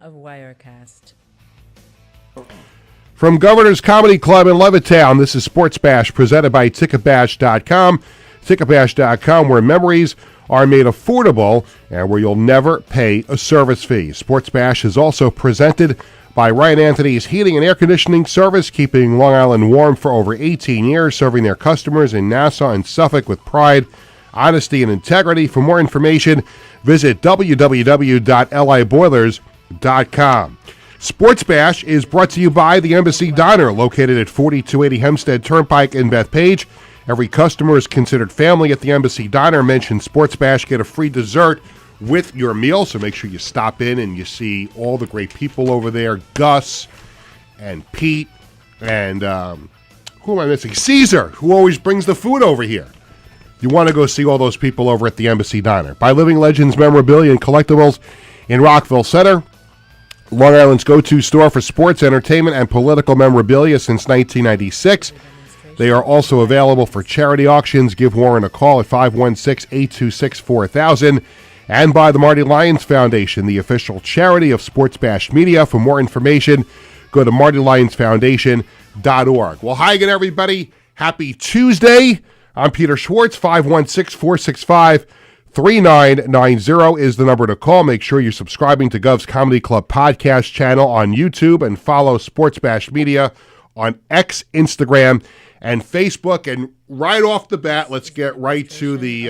of Wirecast. From Governor's Comedy Club in Levittown, this is Sports Bash presented by Ticketbash.com. Ticketbash.com, where memories are made affordable and where you'll never pay a service fee. Sports Bash is also presented by Ryan Anthony's Heating and Air Conditioning Service, keeping Long Island warm for over 18 years, serving their customers in Nassau and Suffolk with pride, honesty, and integrity. For more information, visit www.liboilers.com. Sports Bash is brought to you by the Embassy Diner, located at 4280 Hempstead Turnpike in Bethpage. Every customer is considered family at the Embassy Diner. Mention Sports Bash, get a free dessert with your meal, so make sure you stop in and you see all the great people over there. Gus and Pete and who am I missing? Caesar, who always brings the food over here. You want to go see all those people over at the Embassy Diner. By Living Legends Memorabilia and Collectibles in Rockville Center, Long Island's go-to store for sports, entertainment, and political memorabilia since 1996. They are also available for charity auctions. Give Warren a call at 516-826-4000. And by the Marty Lyons Foundation, the official charity of Sports Bash Media. For more information, go to martylyonsfoundation.org. Well, hi again, everybody. Happy Tuesday. I'm Peter Schwartz. 516-465-3990 is the number to call. Make sure you're subscribing to Govs Comedy Club podcast channel on YouTube and follow Sports Bash Media on X, Instagram, and Facebook. And right off the bat, let's get right to the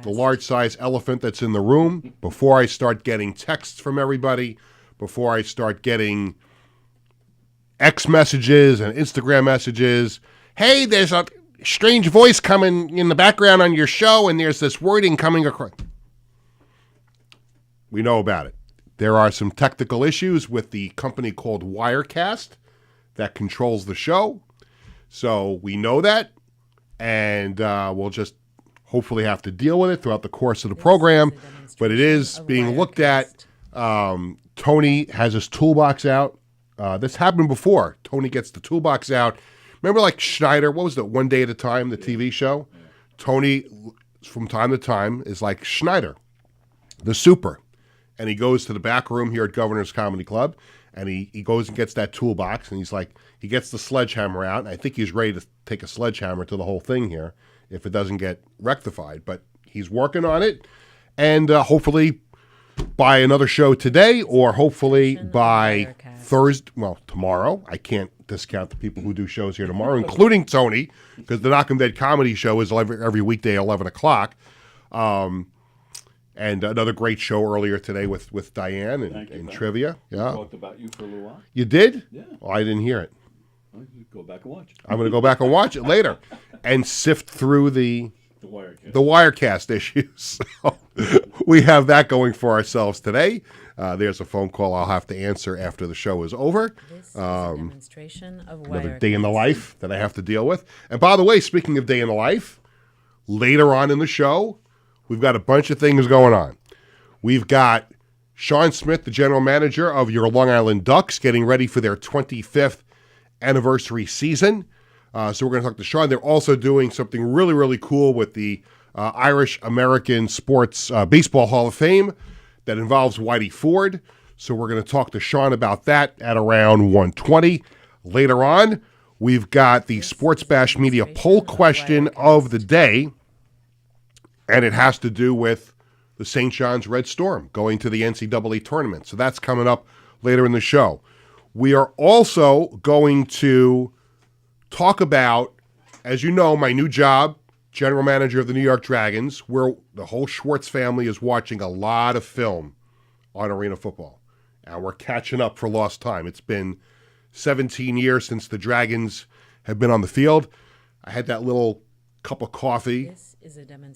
large-size elephant that's in the room. Before I start getting texts from everybody, before I start getting X messages and Instagram messages, hey, there's a strange voice coming in the background on your show, and there's this wording coming across. We know about it. There are some technical issues with the company called Wirecast that controls the show. So we know that, and we'll just hopefully have to deal with it throughout the course of the program. But it is being looked at. Tony has his toolbox out. This happened before. Tony gets the toolbox out. Remember, like Schneider, what was it, One Day at a Time, the TV show? Yeah. Tony, from time to time, is like Schneider, the super. And he goes to the back room here at Governor's Comedy Club, and he goes and gets that toolbox, and he's like, he gets the sledgehammer out, and I think he's ready to take a sledgehammer to the whole thing here if it doesn't get rectified. But he's working on it, and hopefully by another show today, or hopefully by Thursday, well, tomorrow. I can't discount the people who do shows here tomorrow, including Tony, because the Knock 'em Dead comedy show is every weekday at 11 o'clock. And another great show earlier today with Diane and trivia. Yeah. I talked about you for a little while. You did? Yeah. Oh, I didn't hear it. Well, you go back and watch it. I'm going to go back and watch it later and sift through the Wirecast issues. So we have that going for ourselves today. There's a phone call I'll have to answer after the show is over. This is a demonstration of another day in the life that I have to deal with. And by the way, speaking of day in the life, later on in the show, we've got a bunch of things going on. We've got Sean Smith, the general manager of your Long Island Ducks, getting ready for their 25th anniversary season. So we're going to talk to Sean. They're also doing something really, really cool with the Irish American Sports Baseball Hall of Fame that involves Whitey Ford. So we're going to talk to Sean about that at around 1:20. Later on, we've got the Sports Bash Media poll question of the day, and it has to do with the St. John's Red Storm going to the NCAA tournament. So that's coming up later in the show. We are also going to talk about, as you know, my new job, general manager of the New York Dragons, where the whole Schwartz family is watching a lot of film on arena football. And we're catching up for lost time. It's been 17 years since the Dragons have been on the field. I had that little cup of coffee.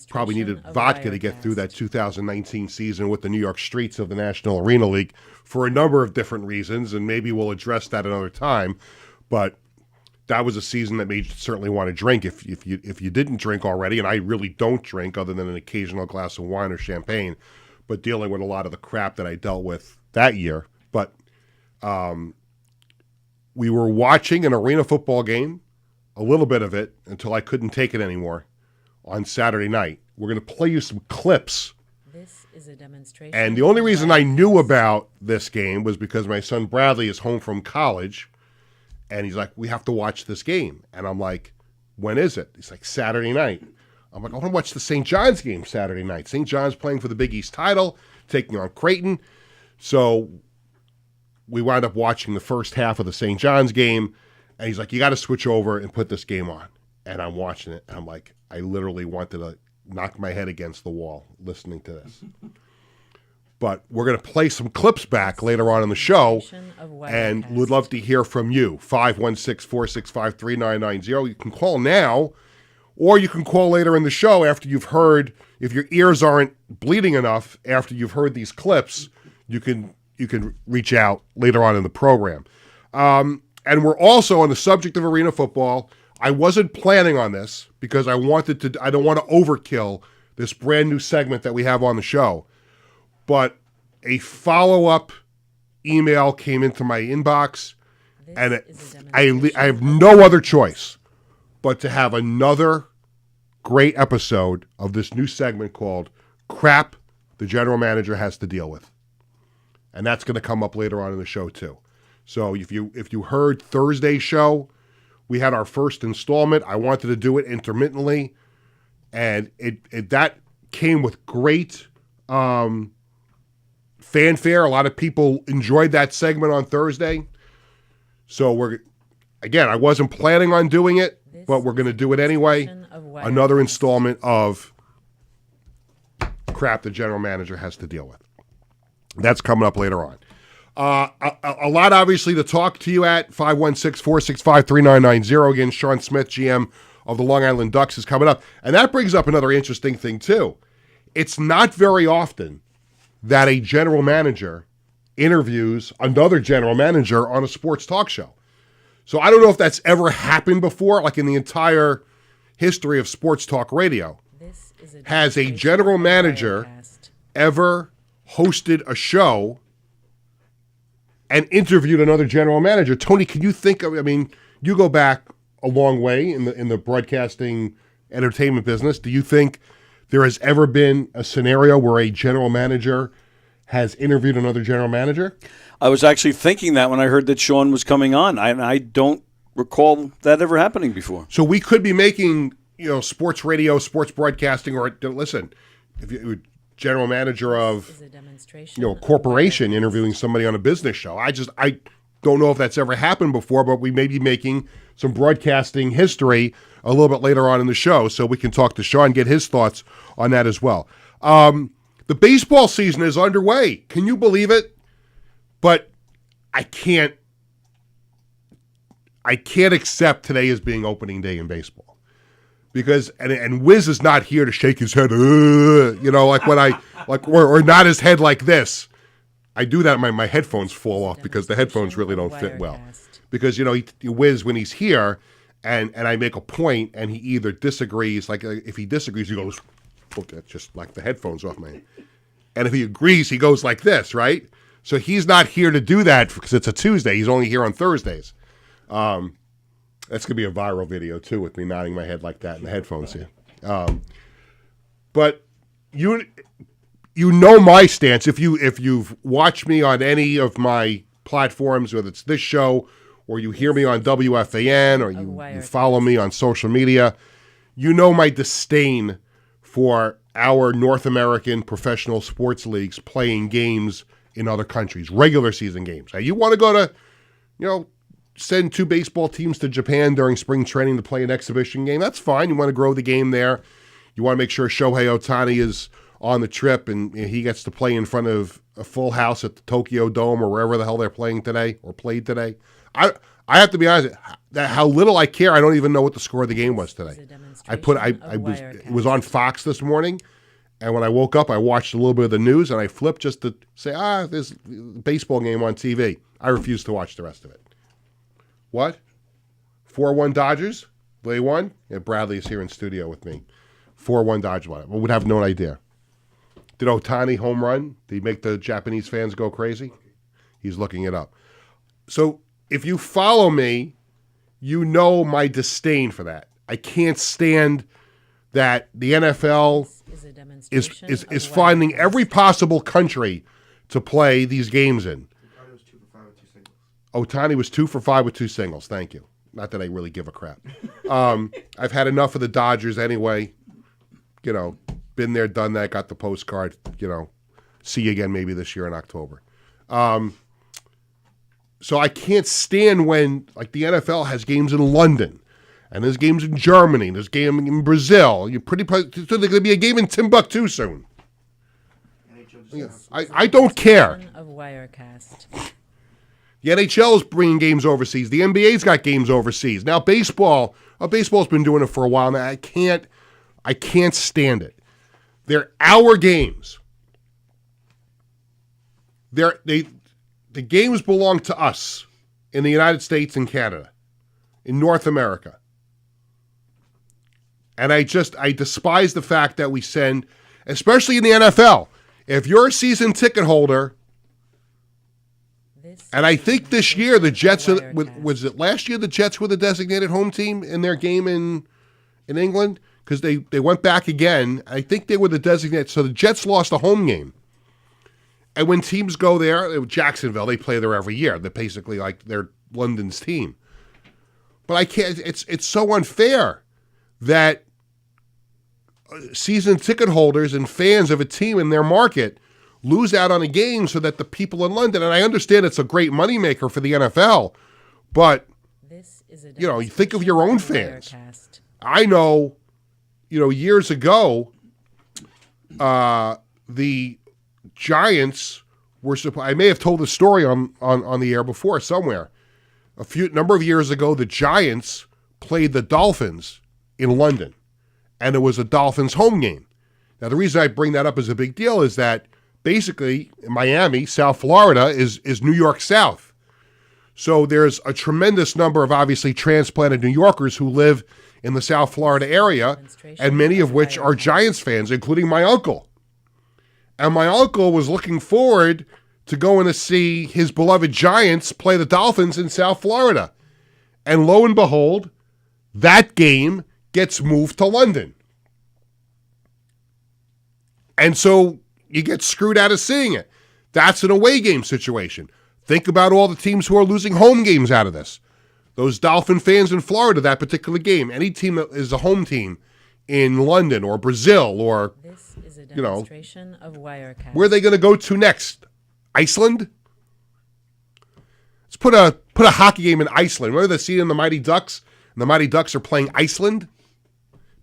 Probably needed vodka to get through that 2019 season with the New York Streets of the National Arena League for a number of different reasons, and maybe we'll address that another time. But that was a season that made you certainly want to drink if you didn't drink already, and I really don't drink other than an occasional glass of wine or champagne, but dealing with a lot of the crap that I dealt with that year. But we were watching an arena football game, a little bit of it, until I couldn't take it anymore on Saturday night. We're going to play you some clips This is a demonstration. And the only of reason I wireless. knew about this game was because my son Bradley is home from college, and he's like, we have to watch this game. And I'm like, when is it? He's like, Saturday night. I'm like, I want to watch the St. John's game Saturday night. St. John's playing for the Big East title, taking on Creighton. So we wound up watching the first half of the St. John's game, and he's like, you got to switch over and put this game on. And I'm watching it, and I'm like, I literally wanted to knock my head against the wall listening to this. But we're going to play some clips back later on in the show, and we'd love to hear from you. 516-465-3990. You can call now, or you can call later in the show after you've heard, if your ears aren't bleeding enough after you've heard these clips, you can reach out later on in the program. And we're also on the subject of arena football. I wasn't planning on this because I don't want to overkill this brand new segment that we have on the show. But a follow-up email came into my inbox, and I have no other choice but to have another great episode of this new segment called Crap the General Manager Has to Deal With. And that's going to come up later on in the show too. So if you heard Thursday's show, we had our first installment. I wanted to do it intermittently, and that came with great fanfare. A lot of people enjoyed that segment on Thursday. So I wasn't planning on doing it, but we're going to do it anyway. Another installment of Crap the General Manager Has to Deal With. That's coming up later on. A lot, obviously, to talk to you at 516-465-3990. Again, Sean Smith, GM of the Long Island Ducks, is coming up. And that brings up another interesting thing, too. It's not very often that a general manager interviews another general manager on a sports talk show. So I don't know if that's ever happened before, like in the entire history of sports talk radio. Has a general manager ever hosted a show and interviewed another general manager? Tony, can you think of, you go back a long way in the broadcasting entertainment business. Do you think there has ever been a scenario where a general manager has interviewed another general manager? I was actually thinking that when I heard that Sean was coming on. I don't recall that ever happening before. So we could be making, sports radio, sports broadcasting, or listen, if you general manager of a corporation interviewing somebody on a business show. I don't know if that's ever happened before, but we may be making some broadcasting history a little bit later on in the show, so we can talk to Sean, get his thoughts on that as well. The baseball season is underway. Can you believe it? But I can't accept today as being opening day in baseball. Because and Wiz is not here to shake his head, like when or not his head like this. I do that, my headphones fall off because the headphones really don't fit well. Because Wiz, when he's here, and I make a point, and he either disagrees, like if he disagrees, he goes, oh, that's just like the headphones off my head. And if he agrees, he goes like this, right? So he's not here to do that because it's a Tuesday. He's only here on Thursdays. That's going to be a viral video, too, with me nodding my head like that in the headphones here. But you know my stance. If you've watched me on any of my platforms, whether it's this show or you hear me on WFAN or you follow me on social media, you know my disdain for our North American professional sports leagues playing games in other countries, regular season games. Now, you want to go to, send two baseball teams to Japan during spring training to play an exhibition game, that's fine. You want to grow the game there. You want to make sure Shohei Ohtani is on the trip and he gets to play in front of a full house at the Tokyo Dome or wherever the hell they're playing today or played today. I have to be honest, how little I care. I don't even know what the score of the game was today. It was on Fox this morning, and when I woke up, I watched a little bit of the news, and I flipped just to say, there's a baseball game on TV. I refuse to watch the rest of it. What? 4-1 Dodgers? They won? Yeah, Bradley is here in studio with me. 4-1 Dodgers won. We would have no idea. Did Ohtani home run? Did he make the Japanese fans go crazy? He's looking it up. So if you follow me, you know my disdain for that. I can't stand that the NFL is a is demonstration is, of is finding every possible country to play these games in. Ohtani was 2 for 5 with 2 singles. Thank you. Not that I really give a crap. I've had enough of the Dodgers anyway. You know, been there, done that, got the postcard. You know, see you again maybe this year in October. So I can't stand when, like, the NFL has games in London, and there's games in Germany, and there's a game in Brazil. You're so there's going to be a game in Timbuktu soon. I don't care. Of Wirecast. The NHL is bringing games overseas. The NBA's got games overseas. Now baseball's been doing it for a while now. I can't stand it. They're our games. The games belong to us in the United States and Canada, in North America. And I despise the fact that we send, especially in the NFL, if you're a season ticket holder, and I think this year the Jets, was it last year the Jets were the designated home team in their game in England? Because they went back again. I think they were the designated. So the Jets lost a home game. And when teams go there, Jacksonville, they play there every year. They're basically like they're London's team. But I can't, it's so unfair that season ticket holders and fans of a team in their market lose out on a game so that the people in London, and I understand it's a great moneymaker for the NFL, but, you know, you think of your own fans. I know, you know, years ago, the Giants were I may have told the story on the air before somewhere. Number of years ago, the Giants played the Dolphins in London, and it was a Dolphins home game. Now, the reason I bring that up as a big deal is that basically, Miami, South Florida, is New York South. So there's a tremendous number of obviously transplanted New Yorkers who live in the South Florida area, and many of which are Giants fans, including my uncle. And my uncle was looking forward to going to see his beloved Giants play the Dolphins in South Florida. And lo and behold, that game gets moved to London. And so you get screwed out of seeing it. That's an away game situation. Think about all the teams who are losing home games out of this. Those Dolphin fans in Florida, that particular game, any team that is a home team in London or Brazil or, you know, where are they going to go to next? Iceland? Let's put a hockey game in Iceland. Remember the scene in the Mighty Ducks? And the Mighty Ducks are playing Iceland?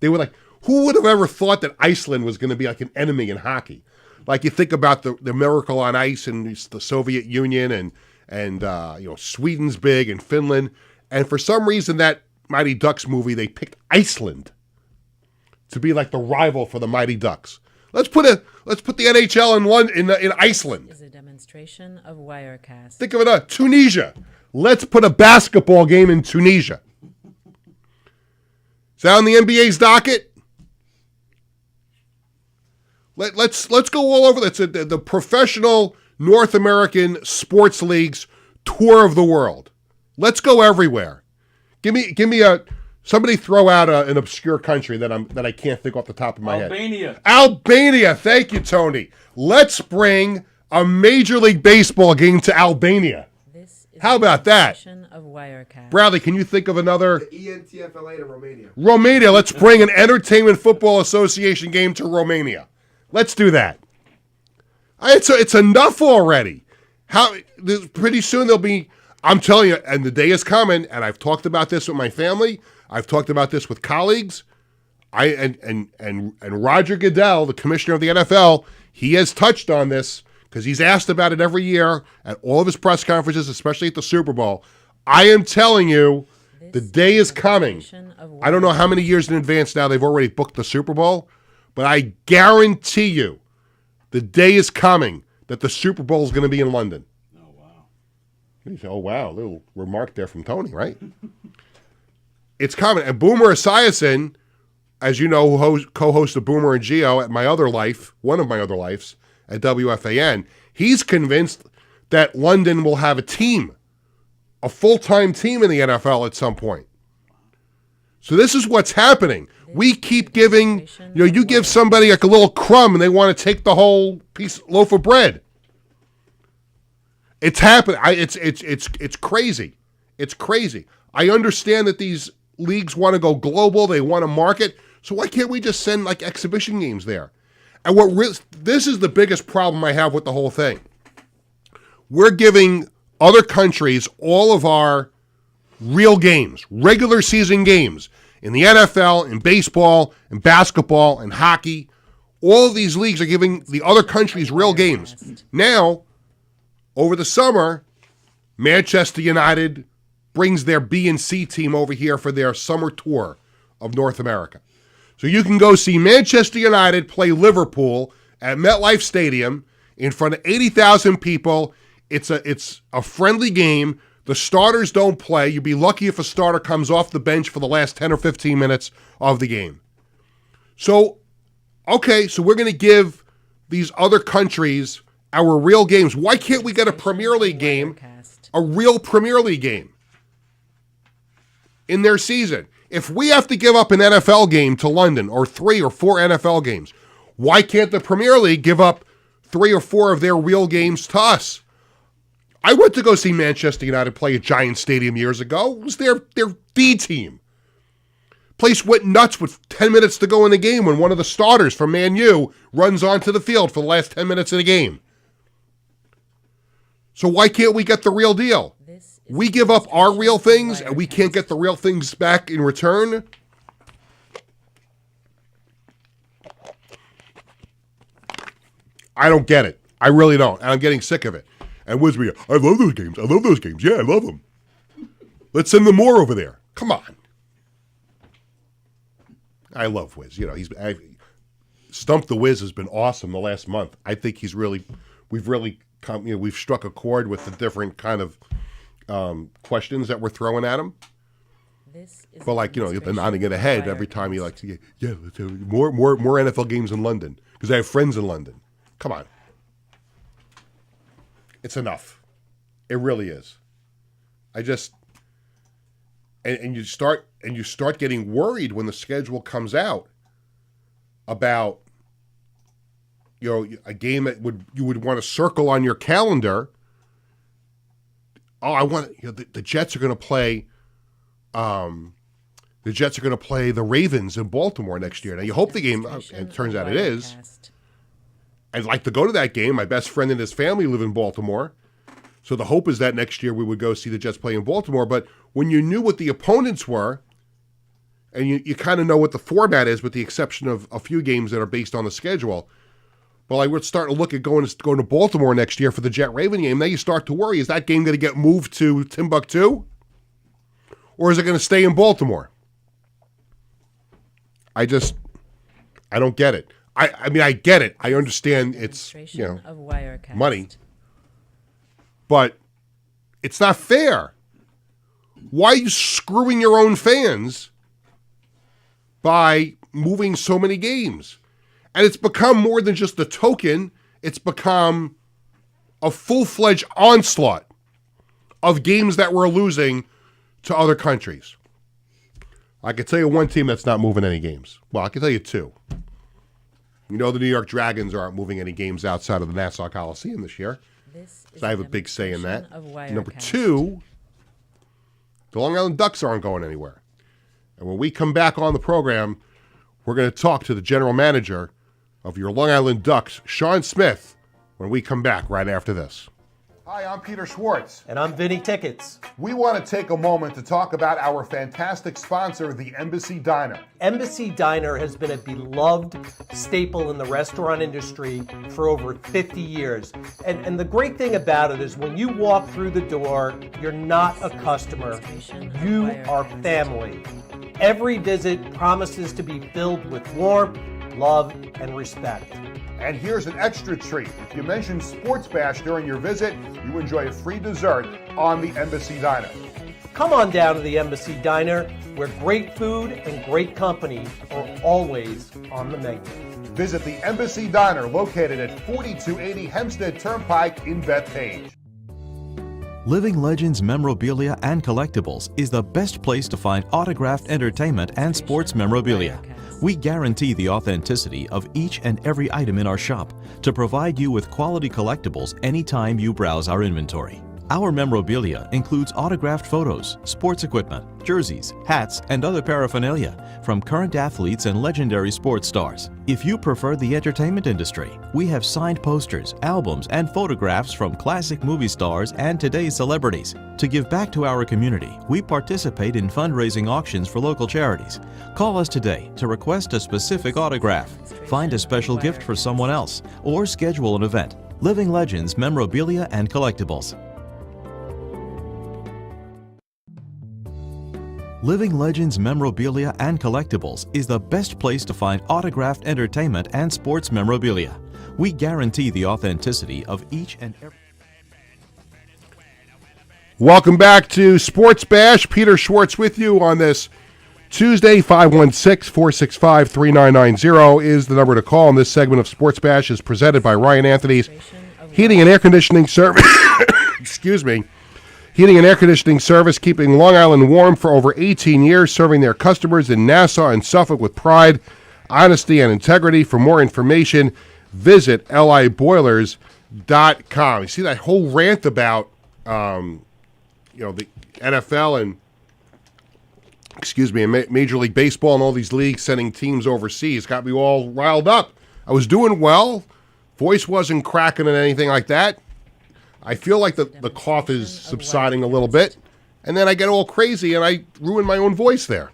They were like, who would have ever thought that Iceland was going to be like an enemy in hockey? Like you think about the Miracle on Ice and the Soviet Union and you know, Sweden's big and Finland. And for some reason that Mighty Ducks movie, they picked Iceland to be like the rival for the Mighty Ducks. Let's put the NHL in Iceland. Is a demonstration of Wirecast. Think of it, Tunisia. Let's put a basketball game in Tunisia. Is that on the NBA's docket? Let's go all over. That's the professional North American sports leagues tour of the world. Let's go everywhere. Give me somebody throw out an obscure country that I can't think off the top of my head. Albania. Thank you, Tony. Let's bring a Major League Baseball game to Albania. How about that? Bradley, can you think of another? The ENTFLA to Romania. Romania. Let's bring an Entertainment Football Association game to Romania. Let's do that. It's enough already. Pretty soon there'll be, I'm telling you, and the day is coming, and I've talked about this with my family. I've talked about this with colleagues. And Roger Goodell, the commissioner of the NFL, he has touched on this because he's asked about it every year at all of his press conferences, especially at the Super Bowl. I am telling you, the day is coming. I don't know how many years in advance now they've already booked the Super Bowl, but I guarantee you the day is coming that the Super Bowl is going to be in London. Oh, wow. You say, oh, wow, a little remark there from Tony, right? It's coming. And Boomer Esiason, as you know, who co-hosts of Boomer and Geo at my other life, one of my other lives, at WFAN, he's convinced that London will have a team, a full-time team in the NFL at some point. So this is what's happening. We keep giving, you give somebody like a little crumb and they want to take the whole loaf of bread. It's happening. It's crazy. It's crazy. I understand that these leagues want to go global. They want to market. So why can't we just send like exhibition games there? And this is the biggest problem I have with the whole thing. We're giving other countries all of our real games, regular season games, in the NFL, in baseball, in basketball, in hockey. All of these leagues are giving the other countries real games. Now, over the summer, Manchester United brings their B and C team over here for their summer tour of North America. So you can go see Manchester United play Liverpool at MetLife Stadium in front of 80,000 people. It's a friendly game. The starters don't play. You'd be lucky if a starter comes off the bench for the last 10 or 15 minutes of the game. So, okay, so we're going to give these other countries our real games. Why can't we get a Premier League game, a real Premier League game in their season? If we have to give up an NFL game to London or 3 or 4 NFL games, why can't the Premier League give up 3 or 4 of their real games to us? I went to go see Manchester United play at Giant Stadium years ago. It was their D team. Place went nuts with 10 minutes to go in the game when one of the starters from Man U runs onto the field for the last 10 minutes of the game. So why can't we get the real deal? We give up our real things and we can't get the real things back in return? I don't get it. I really don't. And I'm getting sick of it. And Wiz, I love those games. I love those games. Yeah, I love them. Let's send them more over there. Come on. I love Wiz. Stump the Wiz has been awesome the last month. I think we've really come, we've struck a chord with the different kind of questions that we're throwing at him. But you've been nodding it ahead every time you let's have more NFL games in London because I have friends in London. Come on. It's enough. It really is. And you start getting worried when the schedule comes out about a game that you would want to circle on your calendar. Oh, I want the Jets are going to play. The Jets are going to play the Ravens in Baltimore next year. Now you hope the game, and it turns out it is. I'd like to go to that game. My best friend and his family live in Baltimore. So the hope is that next year we would go see the Jets play in Baltimore. But when you knew what the opponents were, and you kind of know what the format is with the exception of a few games that are based on the schedule, well, I would start to look at going to Baltimore next year for the Jet-Raven game. Now you start to worry, is that game going to get moved to Timbuktu? Or is it going to stay in Baltimore? I don't get it. I mean, I get it. I understand it's money, but it's not fair. Why are you screwing your own fans by moving so many games? And it's become more than just a token. It's become a full-fledged onslaught of games that we're losing to other countries. I can tell you one team that's not moving any games. Well, I can tell you two. The New York Dragons aren't moving any games outside of the Nassau Coliseum this year. So I have a big say in that. Number two, the Long Island Ducks aren't going anywhere. And when we come back on the program, we're going to talk to the general manager of your Long Island Ducks, Sean Smith, when we come back right after this. Hi, I'm Peter Schwartz. And I'm Vinny Tickets. We want to take a moment to talk about our fantastic sponsor, the Embassy Diner. Embassy Diner has been a beloved staple in the restaurant industry for over 50 years. And the great thing about it is when you walk through the door, you're not a customer. You are family. Every visit promises to be filled with warmth, love, and respect. And here's an extra treat. If you mention Sports Bash during your visit, you enjoy a free dessert on the Embassy Diner. Come on down to the Embassy Diner, where great food and great company are always on the menu. Visit the Embassy Diner located at 4280 Hempstead Turnpike in Bethpage. Living Legends Memorabilia and Collectibles is the best place to find autographed entertainment and sports memorabilia. We guarantee the authenticity of each and every item in our shop to provide you with quality collectibles anytime you browse our inventory. Our memorabilia includes autographed photos, sports equipment, jerseys, hats, and other paraphernalia from current athletes and legendary sports stars. If you prefer the entertainment industry, we have signed posters, albums, and photographs from classic movie stars and today's celebrities. To give back to our community, we participate in fundraising auctions for local charities. Call us today to request a specific autograph, find a special gift for someone else, or schedule an event. Living Legends Memorabilia and Collectibles. Living Legends Memorabilia and Collectibles is the best place to find autographed entertainment and sports memorabilia. We guarantee the authenticity of each and every... Welcome back to Sports Bash. Peter Schwartz with you on this Tuesday. 516-465-3990 is the number to call. And this segment of Sports Bash is presented by Ryan Anthony's Heating and Air Conditioning Service. Excuse me. Heating and air conditioning service, keeping Long Island warm for over 18 years, serving their customers in Nassau and Suffolk with pride, honesty, and integrity. For more information, visit liboilers.com. You see that whole rant about, the NFL and, Major League Baseball and all these leagues sending teams overseas. Got me all riled up. I was doing well. Voice wasn't cracking and anything like that. I feel like the cough is subsiding a little bit, and then I get all crazy and I ruin my own voice there.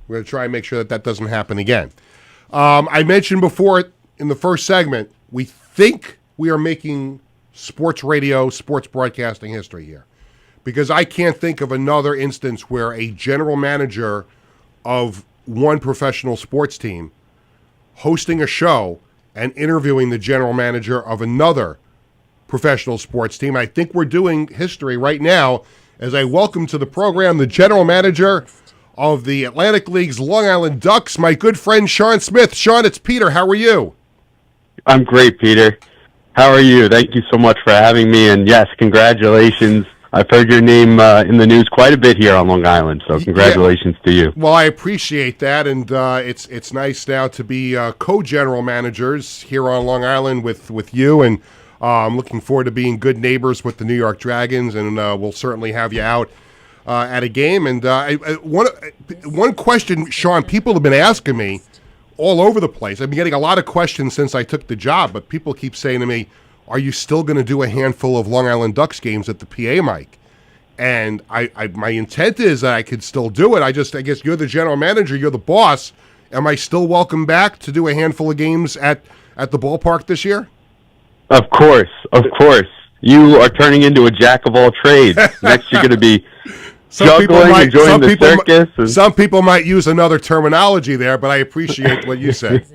We're going to try and make sure that doesn't happen again. I mentioned before in the first segment, we think we are making sports radio, sports broadcasting history here, because I can't think of another instance where a general manager of one professional sports team hosting a show and interviewing the general manager of another professional sports team. I think we're doing history right now as I welcome to the program the general manager of the Atlantic League's Long Island Ducks, my good friend Sean Smith. Sean, it's Peter. How are you? I'm great, Peter. How are you? Thank you so much for having me. And yes, congratulations. I've heard your name in the news quite a bit here on Long Island, so congratulations to you. Well, I appreciate that, and it's nice now to be co-general managers here on Long Island with you, and I'm looking forward to being good neighbors with the New York Dragons, and we'll certainly have you out at a game. And one question, Sean, people have been asking me all over the place. I've been getting a lot of questions since I took the job, but people keep saying to me, are you still going to do a handful of Long Island Ducks games at the PA mic? And my intent is that I could still do it. I guess you're the general manager, you're the boss. Am I still welcome back to do a handful of games at the ballpark this year? Of course. You are turning into a jack of all trades. Next, you're going to be juggling, enjoying the circus. Some people might use another terminology there, but I appreciate what you said.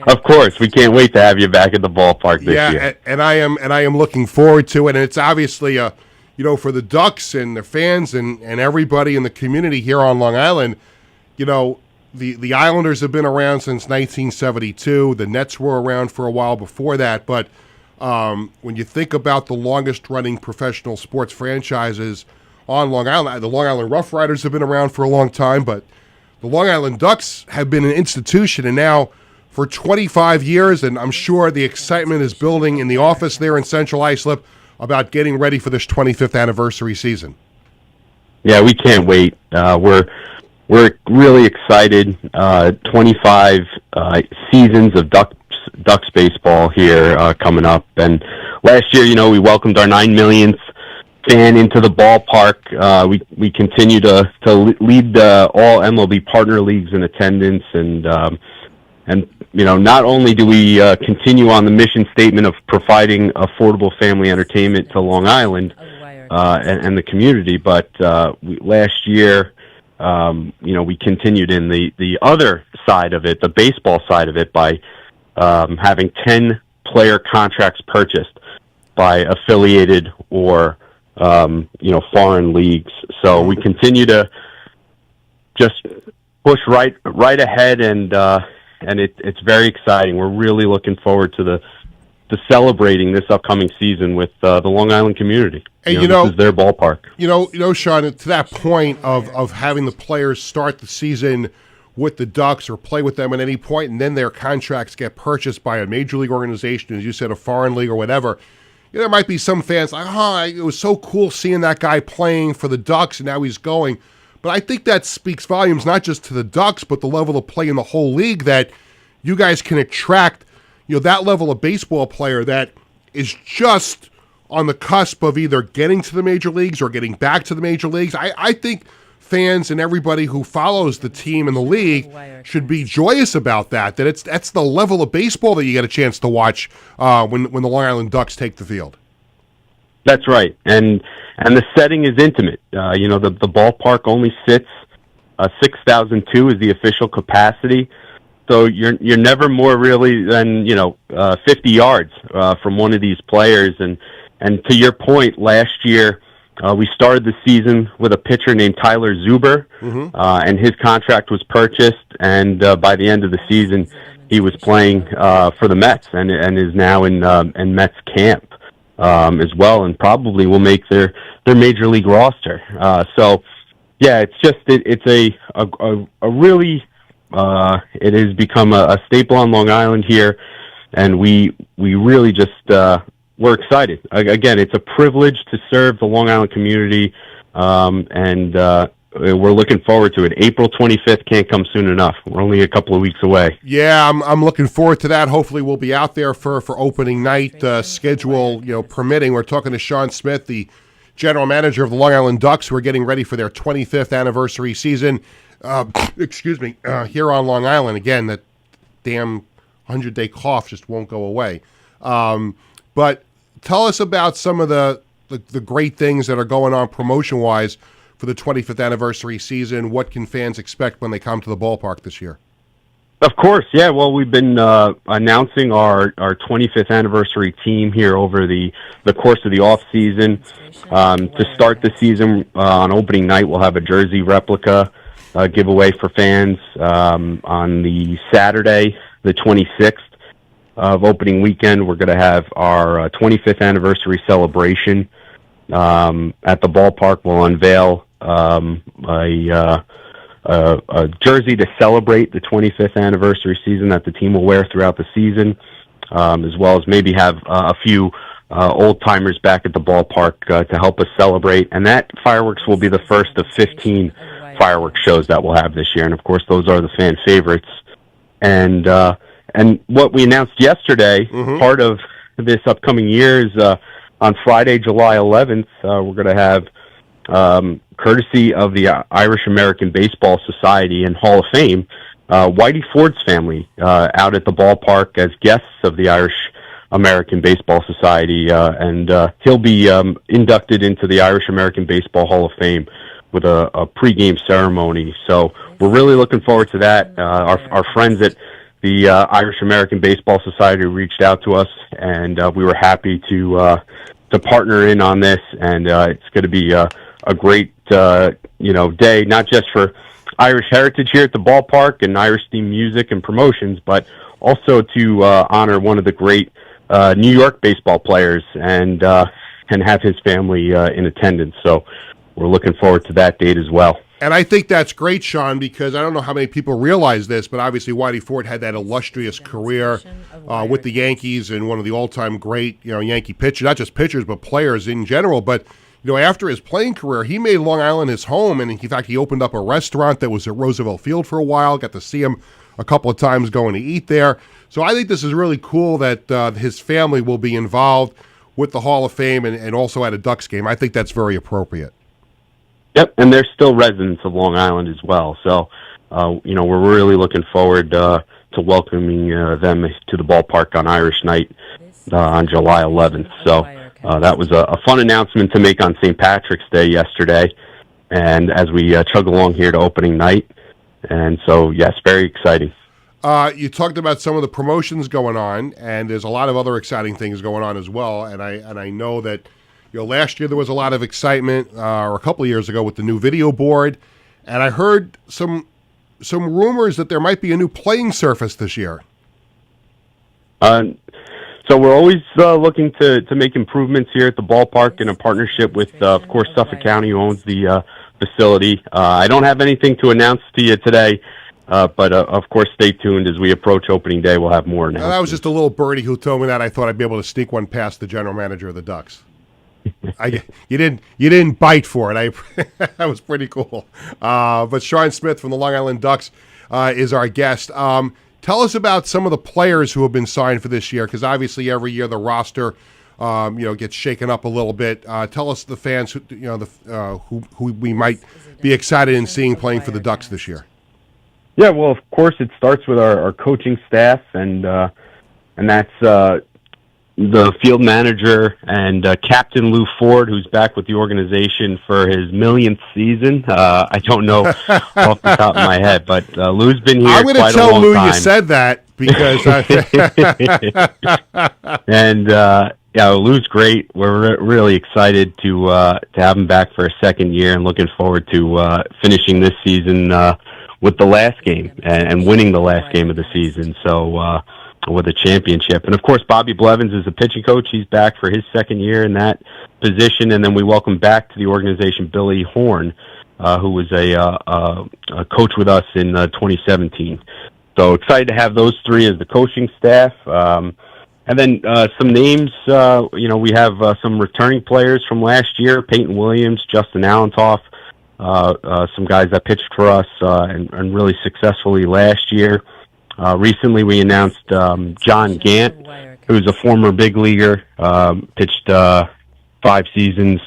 Of course, we can't wait to have you back at the ballpark this year. Yeah, and I am looking forward to it. And it's obviously for the Ducks and their fans and everybody in the community here on Long Island, The Islanders have been around since 1972. The Nets were around for a while before that. But when you think about the longest-running professional sports franchises on Long Island, the Long Island Rough Riders have been around for a long time, but the Long Island Ducks have been an institution, and now for 25 years, and I'm sure the excitement is building in the office there in Central Islip about getting ready for this 25th anniversary season. Yeah, we can't wait. We're really excited. 25 seasons of Ducks baseball here coming up. And last year, we welcomed our 9 millionth fan into the ballpark. We continue to lead all MLB partner leagues in attendance. And not only do we continue on the mission statement of providing affordable family entertainment to Long Island and the community, but last year, we continued in the other side of it, the baseball side of it, by having 10 player contracts purchased by affiliated or foreign leagues. So we continue to just push right ahead, and it's very exciting. We're really looking forward to the celebrating this upcoming season with the Long Island community. And this is their ballpark. You know, Sean, to that point of having the players start the season with the Ducks or play with them at any point, and then their contracts get purchased by a major league organization, as you said, a foreign league or whatever. There might be some fans like, it was so cool seeing that guy playing for the Ducks, and now he's going. But I think that speaks volumes, not just to the Ducks, but the level of play in the whole league, that you guys can attract, that level of baseball player that is just on the cusp of either getting to the major leagues or getting back to the major leagues. I think fans and everybody who follows the team and the league should be joyous about that that's the level of baseball that you get a chance to watch when the Long Island Ducks take the field. That's right, and the setting is intimate. The ballpark only sits 6,002 is the official capacity, so you're never more really than 50 yards from one of these players. And to your point, last year we started the season with a pitcher named Tyler Zuber, and his contract was purchased, and by the end of the season he was playing for the Mets and is now in Mets camp as well, and probably will make their major league roster. So yeah, it's a really it has become a staple on Long Island here, and we really just we're excited. Again, it's a privilege to serve the Long Island community, and we're looking forward to it. April 25th can't come soon enough. We're only a couple of weeks away. Yeah, I'm looking forward to that. Hopefully we'll be out there for opening night, schedule permitting. We're talking to Sean Smith, the general manager of the Long Island Ducks, who are getting ready for their 25th anniversary season. Here on Long Island. Again, that damn 100-day cough just won't go away. But tell us about some of the great things that are going on promotion-wise for the 25th anniversary season. What can fans expect when they come to the ballpark this year? Of course, yeah. Well, we've been announcing our 25th anniversary team here over the course of the off season. To start the season on opening night, we'll have a jersey replica giveaway for fans on the Saturday, the 26th of opening weekend. We're going to have our 25th anniversary celebration at the ballpark. We'll unveil a jersey to celebrate the 25th anniversary season that the team will wear throughout the season, as well as maybe have a few old-timers back at the ballpark to help us celebrate. And that fireworks will be the first of 15 fireworks shows that we'll have this year. And, of course, those are the fan favorites. And what we announced yesterday, part of this upcoming year is on Friday, July 11th, we're going to have, courtesy of the Irish American Baseball Society and Hall of Fame, Whitey Ford's family out at the ballpark as guests of the Irish American Baseball Society, and he'll be inducted into the Irish American Baseball Hall of Fame with a pregame ceremony. So we're really looking forward to that. Our friends at the Irish American Baseball Society reached out to us, and we were happy to partner in on this, and it's going to be a great day, not just for Irish heritage here at the ballpark and Irish themed music and promotions, but also to honor one of the great New York baseball players and have his family in attendance. So we're looking forward to that date as well. And I think that's great, Sean, because I don't know how many people realize this, but obviously Whitey Ford had that illustrious career with the Yankees and one of the all-time great, Yankee pitchers, not just pitchers, but players in general. But, after his playing career, he made Long Island his home, and in fact, he opened up a restaurant that was at Roosevelt Field for a while, got to see him a couple of times going to eat there. So I think this is really cool that his family will be involved with the Hall of Fame and also at a Ducks game. I think that's very appropriate. Yep, and they're still residents of Long Island as well. So, we're really looking forward to welcoming them to the ballpark on Irish Night on July 11th. So that was a fun announcement to make on St. Patrick's Day yesterday, and as we chug along here to opening night. And so, yes, very exciting. You talked about some of the promotions going on, and there's a lot of other exciting things going on as well. And I know that last year there was a lot of excitement, or a couple of years ago with the new video board, and I heard some rumors that there might be a new playing surface this year. So we're always looking to make improvements here at the ballpark in a partnership with, of course, Suffolk County, who owns the facility. I don't have anything to announce to you today, but of course, stay tuned as we approach opening day. We'll have more announcements. That was just a little birdie who told me that. I thought I'd be able to sneak one past the general manager of the Ducks. You didn't bite for it. That was pretty cool. But Sean Smith from the Long Island Ducks is our guest. Tell us about some of the players who have been signed for this year, because obviously every year the roster, gets shaken up a little bit. Tell us the fans, who we might be excited in seeing playing for the Ducks this year. Yeah, well, of course, it starts with our coaching staff, and that's the field manager and Captain Lou Ford, who's back with the organization for his millionth season. I don't know off the top of my head, but Lou's been here quite a long time. I'm going to tell Lou you said that because. And yeah, Lou's great. We're really excited to have him back for a second year, and looking forward to finishing this season with the last game and winning the last game of the season. So. With a championship. And of course, Bobby Blevins is a pitching coach. He's back for his second year in that position. And then we welcome back to the organization Billy Horn, who was a coach with us in 2017. So excited to have those three as the coaching staff. And then some names, we have some returning players from last year: Peyton Williams, Justin Allentoff, some guys that pitched for us and really successfully last year. Recently, we announced John Gant, who's a former big leaguer, pitched 5 seasons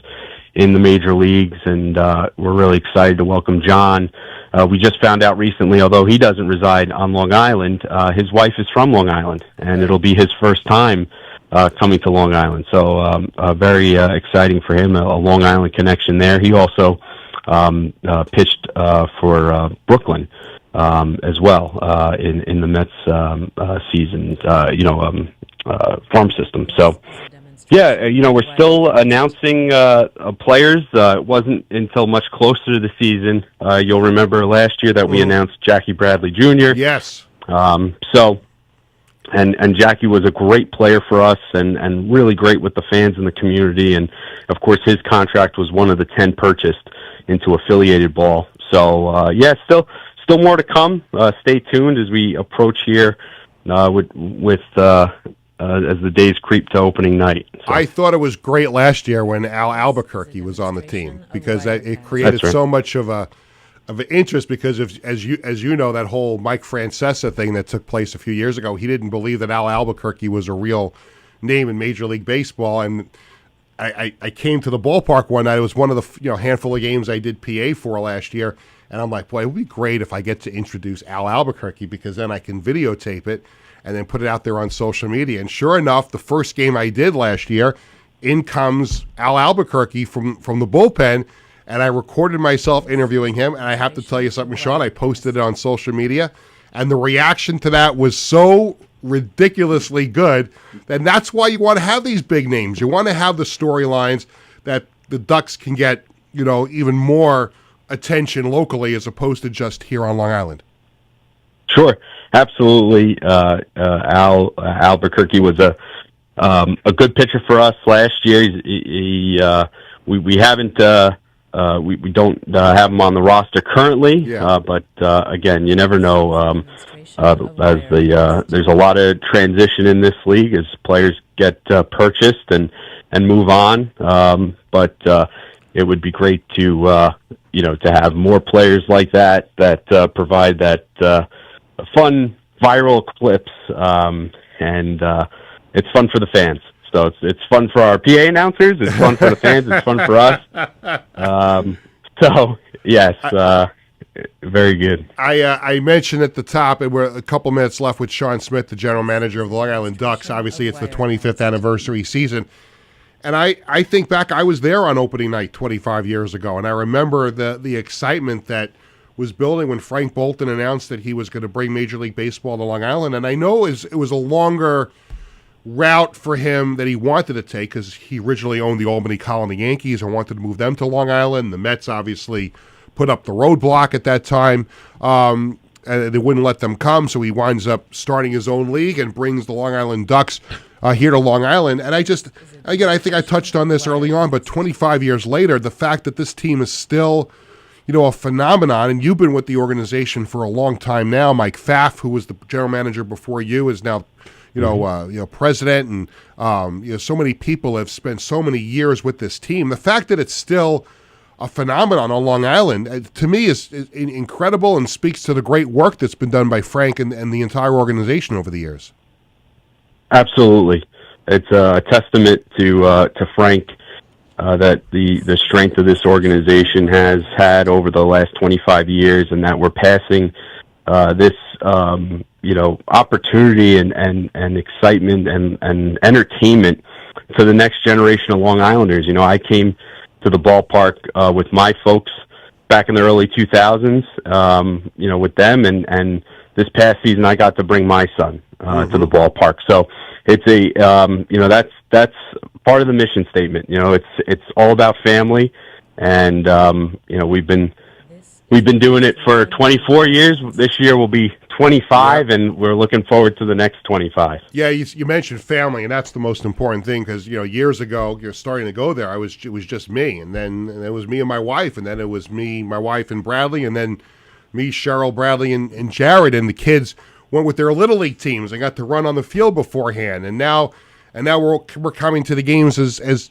in the major leagues, and we're really excited to welcome John. We just found out recently, although he doesn't reside on Long Island, his wife is from Long Island, and it'll be his first time coming to Long Island. So very exciting for him, a Long Island connection there. He also pitched for Brooklyn. As well in the Mets season, farm system. So, yeah, we're still announcing players. It wasn't until much closer to the season. You'll remember last year that we announced Jackie Bradley Jr. Yes. So, and Jackie was a great player for us and really great with the fans and the community. And, of course, his contract was one of the 10 purchased into affiliated ball. So, yeah, still more to come. Stay tuned as we approach here with as the days creep to opening night. So. I thought it was great last year when Al Albuquerque was on the team, because it created so much of an interest, because as you know, that whole Mike Francesa thing that took place a few years ago, he didn't believe that Al Albuquerque was a real name in Major League Baseball. And I came to the ballpark one night. It was one of the handful of games I did PA for last year. And I'm like, boy, it would be great if I get to introduce Al Albuquerque, because then I can videotape it and then put it out there on social media. And sure enough, the first game I did last year, in comes Al Albuquerque from the bullpen, and I recorded myself interviewing him. And I have to tell you something, Sean, I posted it on social media, and the reaction to that was so ridiculously good. And that's why you want to have these big names. You want to have the storylines that the Ducks can get, even more attention locally as opposed to just here on Long Island. Sure, absolutely. Al Albuquerque was a good pitcher for us last year. We haven't we don't have him on the roster currently, but again, you never know. There's a lot of transition in this league as players get purchased and move on. But it would be great to to have more players like that provide that fun viral clips, and it's fun for the fans. So it's fun for our PA announcers, it's fun for the fans, it's fun for us. So yes, very good. I mentioned at the top, and we're a couple minutes left with Sean Smith, the general manager of the Long Island Ducks. Obviously, it's the 25th anniversary season. And I think back, I was there on opening night 25 years ago, and I remember the excitement that was building when Frank Bolton announced that he was going to bring Major League Baseball to Long Island. And I know it was a longer route for him that he wanted to take, because he originally owned the Albany Colony Yankees and wanted to move them to Long Island. The Mets obviously put up the roadblock at that time, and they wouldn't let them come, so he winds up starting his own league and brings the Long Island Ducks here to Long Island. And I think I touched on this early on, but 25 years later, the fact that this team is still, a phenomenon, and you've been with the organization for a long time now. Mike Pfaff, who was the general manager before you, is now, president, and so many people have spent so many years with this team. The fact that it's still a phenomenon on Long Island, to me, is incredible and speaks to the great work that's been done by Frank and the entire organization over the years. Absolutely, it's a testament to Frank that the strength of this organization has had over the last 25 years, and that we're passing this opportunity and excitement and entertainment to the next generation of Long Islanders. I came to the ballpark with my folks back in the early 2000s, with them, and this past season I got to bring my son to the ballpark. So it's that's part of the mission statement. It's all about family, and we've been doing it for 24 years. This year will be 25, and we're looking forward to the next 25. Yeah, you mentioned family, and that's the most important thing, because years ago, you're starting to go there. It was just me, and then it was me and my wife, and then it was me, my wife, and Bradley, and then me, Cheryl, Bradley, and Jared, and the kids went with their little league teams. They got to run on the field beforehand, and now we're coming to the games as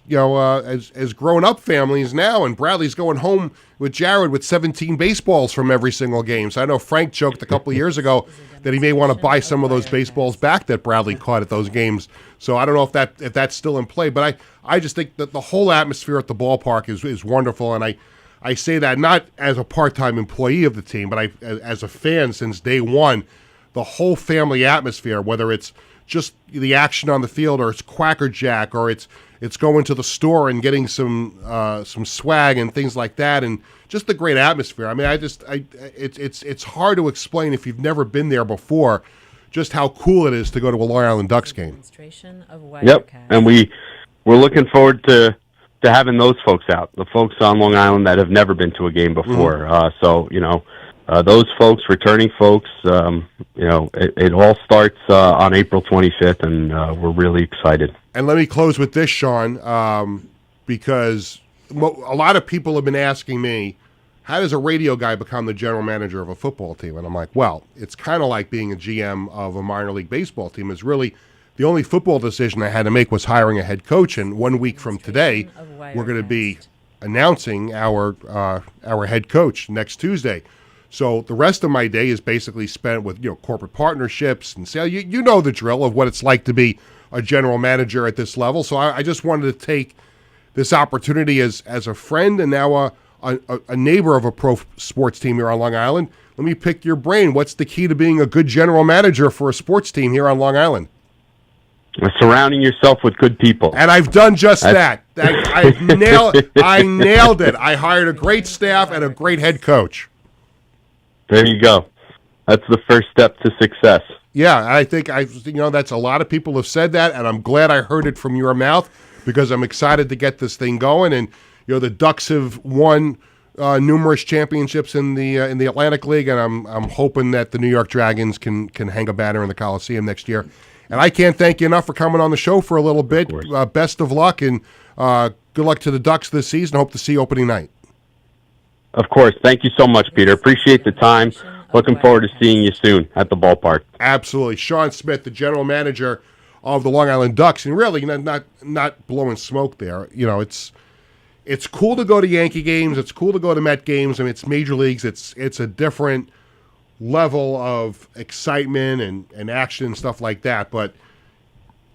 grown up families now, and Bradley's going home with Jared with 17 baseballs from every single game. So I know Frank joked a couple of years ago that he may want to buy some of those baseballs back that Bradley caught at those games. So I don't know if that's still in play, but I just think that the whole atmosphere at the ballpark is wonderful, and I say that not as a part-time employee of the team, but as a fan since day one. The whole family atmosphere, whether it's just the action on the field, or it's Quacker Jack, or it's going to the store and getting some swag and things like that, and just the great atmosphere. I mean, it's hard to explain if you've never been there before, just how cool it is to go to a Long Island Ducks game. Yep, and we're looking forward to having those folks out, the folks on Long Island that have never been to a game before. Those folks, returning folks, it all starts on April 25th, and we're really excited. And let me close with this, Sean, because a lot of people have been asking me, how does a radio guy become the general manager of a football team? And I'm like, well, it's kind of like being a GM of a minor league baseball team. It's really the only football decision I had to make was hiring a head coach, and 1 week from today, we're going to be announcing our head coach next Tuesday. So the rest of my day is basically spent with corporate partnerships and sales. You know the drill of what it's like to be a general manager at this level. So I just wanted to take this opportunity as a friend and now a neighbor of a pro sports team here on Long Island. Let me pick your brain. What's the key to being a good general manager for a sports team here on Long Island? Surrounding yourself with good people. And I've done just that. I nailed it. I hired a great staff and a great head coach. There you go. That's the first step to success. Yeah, I think that's a lot of people have said that, and I'm glad I heard it from your mouth, because I'm excited to get this thing going. And the Ducks have won numerous championships in the Atlantic League, and I'm hoping that the New York Dragons can hang a banner in the Coliseum next year. And I can't thank you enough for coming on the show for a little bit. Best of luck, and good luck to the Ducks this season. Hope to see you opening night. Of course. Thank you so much, Peter. Appreciate the time. Looking forward to seeing you soon at the ballpark. Absolutely. Sean Smith, the general manager of the Long Island Ducks, and really not blowing smoke there. It's cool to go to Yankee games. It's cool to go to Met games. I mean, it's major leagues. It's a different level of excitement and action and stuff like that. But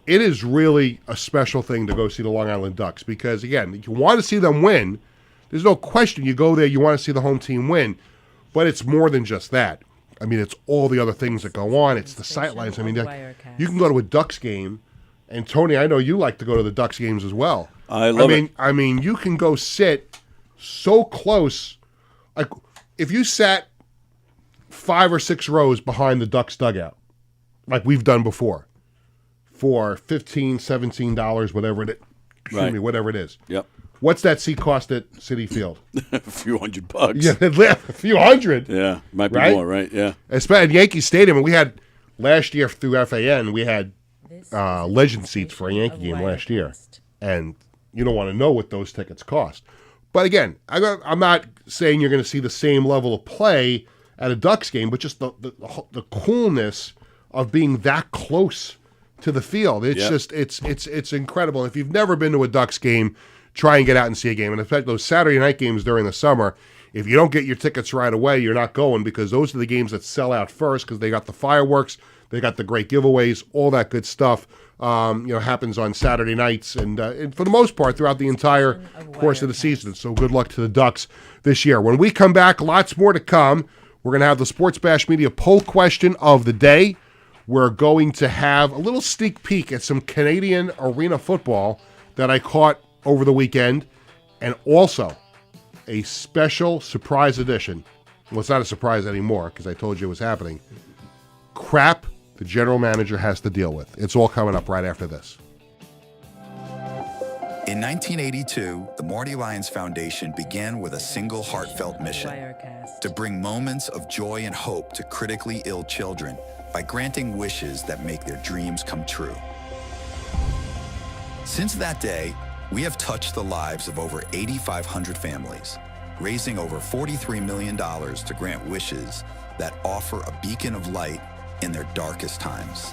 it is really a special thing to go see the Long Island Ducks, because, again, you want to see them win. There's no question. You go there, you want to see the home team win. But it's more than just that. I mean, it's all the other things that go on. It's the sightlines. I mean, you can go to a Ducks game, and Tony, I know you like to go to the Ducks games as well. I love it. I mean, you can go sit so close. Like, if you sat 5 or 6 rows behind the Ducks dugout, like we've done before, for $15, $17, whatever whatever it is. Yep. What's that seat cost at Citi Field? A few $100. Yeah, a few hundred. Yeah, might be right? more, right? Yeah. Especially at Yankee Stadium, and we had last year through FAN, we had legend seats for a Yankee game last year. And you don't want to know what those tickets cost. But again, I'm not saying you're going to see the same level of play at a Ducks game, but just the coolness of being that close to the field. It's just it's incredible. If you've never been to a Ducks game, try and get out and see a game. And in fact, those Saturday night games during the summer, if you don't get your tickets right away, you're not going, because those are the games that sell out first, because they got the fireworks, they got the great giveaways, all that good stuff. Happens on Saturday nights and for the most part throughout the entire course of the season. So good luck to the Ducks this year. When we come back, lots more to come. We're going to have the Sports Bash Media poll question of the day. We're going to have a little sneak peek at some Canadian arena football that I caught over the weekend, and also a special surprise edition. Well, it's not a surprise anymore because I told you it was happening. Crap the general manager has to deal with. It's all coming up right after this. In 1982, the Marty Lyons Foundation began with a single heartfelt mission: to bring moments of joy and hope to critically ill children by granting wishes that make their dreams come true. Since that day, we have touched the lives of over 8,500 families, raising over $43 million to grant wishes that offer a beacon of light in their darkest times.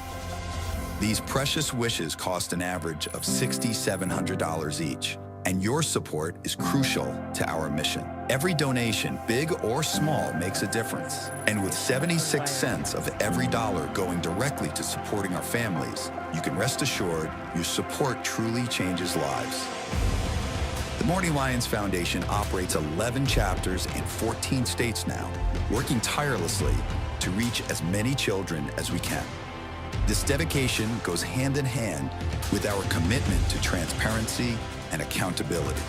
These precious wishes cost an average of $6,700 each, and your support is crucial to our mission. Every donation, big or small, makes a difference. And with 76 cents of every dollar going directly to supporting our families, you can rest assured your support truly changes lives. The Marty Lyons Foundation operates 11 chapters in 14 states now, working tirelessly to reach as many children as we can. This dedication goes hand in hand with our commitment to transparency and accountability,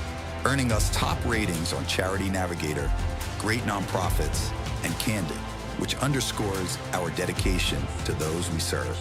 earning us top ratings on Charity Navigator, Great Nonprofits, and Candid, which underscores our dedication to those we serve.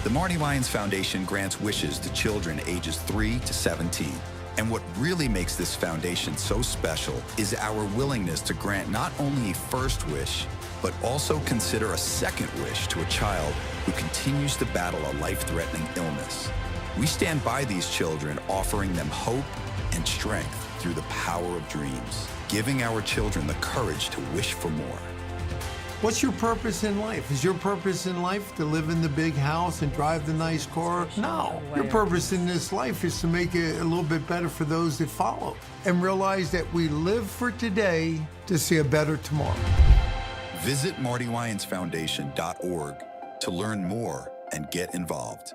The Marty Lyons Foundation grants wishes to children ages 3 to 17. And what really makes this foundation so special is our willingness to grant not only a first wish, but also consider a second wish to a child who continues to battle a life-threatening illness. We stand by these children, offering them hope and strength through the power of dreams, giving our children the courage to wish for more. What's your purpose in life? Is your purpose in life to live in the big house and drive the nice car? No. Your purpose in this life is to make it a little bit better for those that follow, and realize that we live for today to see a better tomorrow. Visit MartyLyonsFoundation.org to learn more and get involved.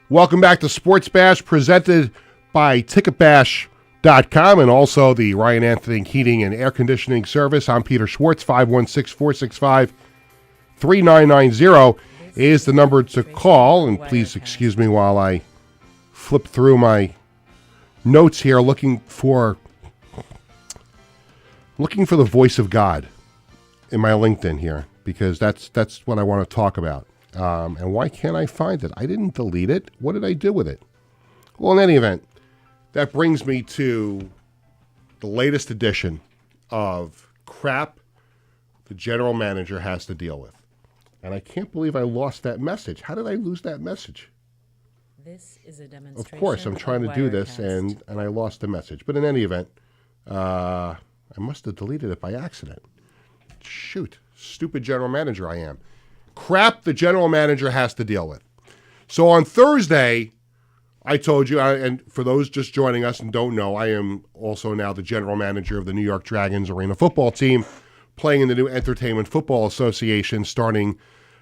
Welcome back to Sports Bash, presented by TicketBash.com and also the Ryan Anthony Heating and Air Conditioning Service. I'm Peter Schwartz. 516-465-3990 is the number to call. And please excuse me while I flip through my notes here, looking for the voice of God in my LinkedIn here, because that's what I want to talk about. And why can't I find it? I didn't delete it. What did I do with it? Well, in any event, that brings me to the latest edition of crap the general manager has to deal with. And I can't believe I lost that message. How did I lose that message? This is a Of demonstration. course, I'm trying to do this, and I lost the message. But in any event, I must have deleted it by accident. Shoot, stupid general manager I am. Crap the general manager has to deal with. So on Thursday, I told you, and for those just joining us and don't know, I am also now the general manager of the New York Dragons arena football team, playing in the new Entertainment Football Association starting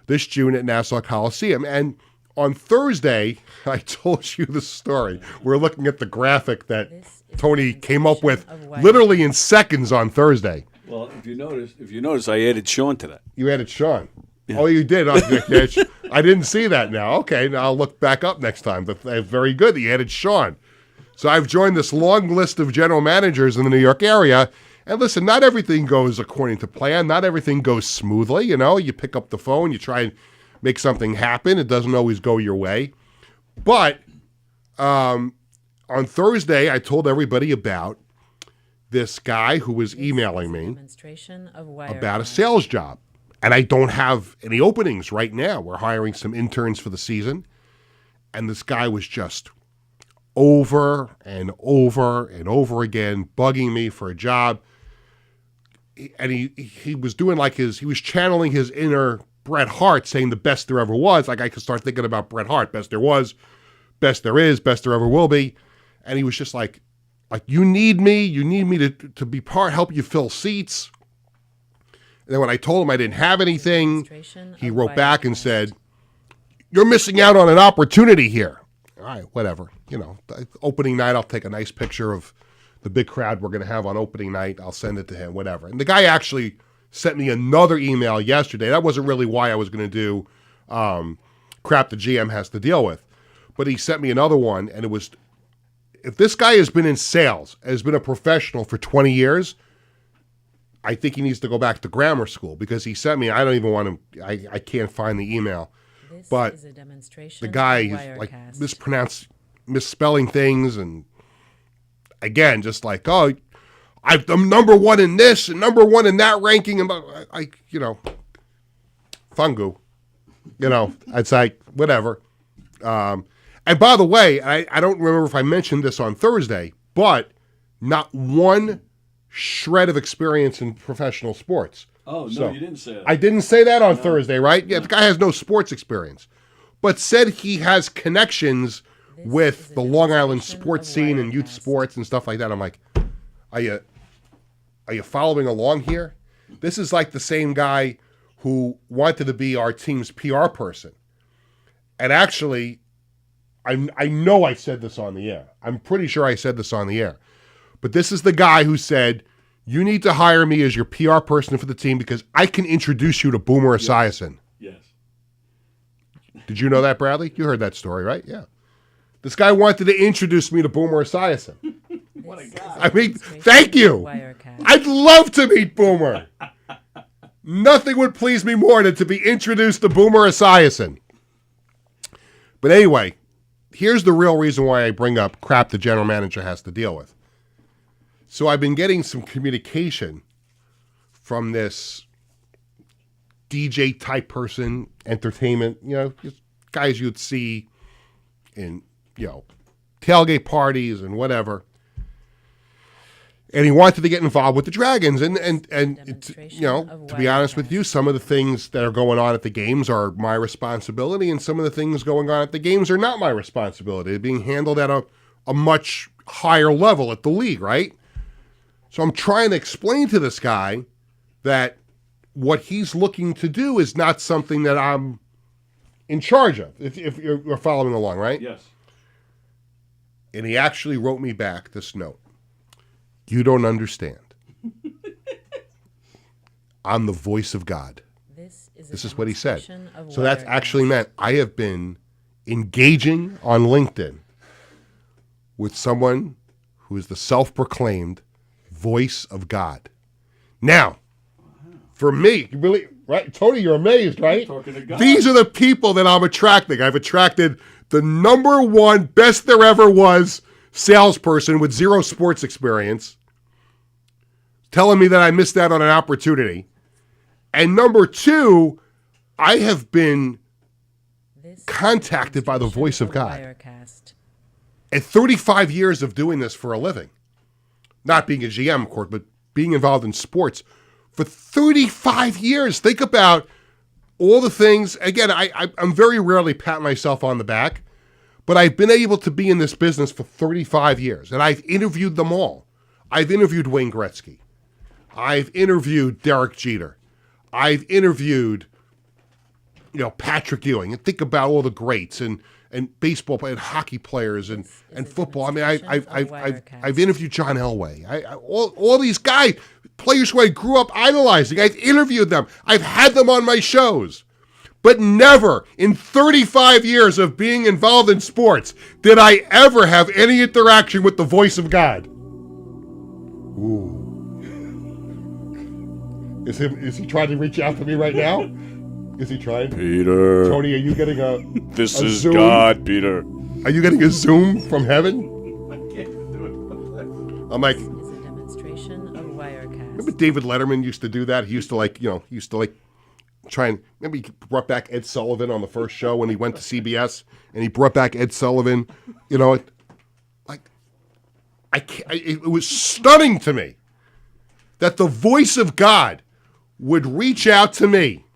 this June at Nassau Coliseum. And on Thursday, I told you the story. We're looking at the graphic that Tony came up with literally in seconds on Thursday. Well, if you notice, I added Sean to that. You added Sean. Yeah. Oh, you did. I didn't see that now. Okay, now I'll look back up next time. But very good that you added Sean. So I've joined this long list of general managers in the New York area. And listen, not everything goes according to plan. Not everything goes smoothly. You know, you pick up the phone, you try and make something happen. It doesn't always go your way. But on Thursday, I told everybody about this guy who was emailing me Demonstration of about a sales job. And I don't have any openings right now. We're hiring some interns for the season. And this guy was just over and over and over again bugging me for a job. And he was doing like he was channeling his inner Bret Hart, saying the best there ever was. Like I could start thinking about Bret Hart. Best there was, best there is, best there ever will be. And he was just like you need me to be help you fill seats. And then when I told him I didn't have anything, he wrote back and said, "You're missing out on an opportunity here." All right, whatever. Opening night, I'll take a nice picture of the big crowd we're going to have on opening night. I'll send it to him, whatever. And the guy actually sent me another email yesterday. That wasn't really why I was going to do crap the GM has to deal with. But he sent me another one, and it was, if this guy has been in sales, has been a professional for 20 years, I think he needs to go back to grammar school, because he sent me, I don't even want to, I can't find the email. But the guy is like misspelling things, and again, just like, oh, I'm number one in this and number one in that ranking, and fungu, it's like, whatever. And by the way, I don't remember if I mentioned this on Thursday, but not one shred of experience in professional sports. Oh, no, you didn't say that. I didn't say that on Thursday, right? Yeah, the guy has no sports experience, but said he has connections with the Long Island sports scene and youth sports and stuff like that. I'm like, are you following along here? This is like the same guy who wanted to be our team's PR person. And actually, I know I said this on the air. I'm pretty sure I said this on the air. But this is the guy who said, you need to hire me as your PR person for the team because I can introduce you to Boomer Esiason. Yes. Did you know that, Bradley? You heard that story, right? Yeah. This guy wanted to introduce me to Boomer Esiason. What a guy. I mean, thank you. I'd love to meet Boomer. Nothing would please me more than to be introduced to Boomer Esiason. But anyway, here's the real reason why I bring up crap the general manager has to deal with. So I've been getting some communication from this DJ type person, entertainment, just guys you'd see in, tailgate parties and whatever. And he wanted to get involved with the Dragons. And to be honest with you, some of the things that are going on at the games are my responsibility, and some of the things going on at the games are not my responsibility. They're being handled at a much higher level at the league, right? So I'm trying to explain to this guy that what he's looking to do is not something that I'm in charge of, if you're following along, right? Yes. And he actually wrote me back this note. You don't understand. I'm the voice of God. This is what he said. So that's actually meant I have been engaging on LinkedIn with someone who is the self-proclaimed voice of God. Now, for me, really, right? Tony, you're amazed, right? Talking to God. These are the people that I'm attracting. I've attracted the number one best there ever was salesperson with zero sports experience, telling me that I missed out on an opportunity. And number two, I have been contacted by the voice of God. At 35 years of doing this for a living, not being a GM, of course, but being involved in sports for 35 years. Think about all the things. Again, I'm very rarely patting myself on the back, but I've been able to be in this business for 35 years, and I've interviewed them all. I've interviewed Wayne Gretzky. I've interviewed Derek Jeter. I've interviewed, Patrick Ewing. And think about all the greats and baseball and hockey players and football. I mean, I've interviewed John Elway. All these guys, players who I grew up idolizing. I've interviewed them. I've had them on my shows. But never in 35 years of being involved in sports did I ever have any interaction with the voice of God. Ooh. Is he trying to reach out to me right now? Is he trying? Peter. Tony, are you getting a This a is Zoom? God, Peter. Are you getting a Zoom from heaven? I'm like, David Letterman used to do that. He used to try and maybe he brought back Ed Sullivan on the first show when he went to CBS, and he brought back Ed Sullivan. It was stunning to me that the voice of God would reach out to me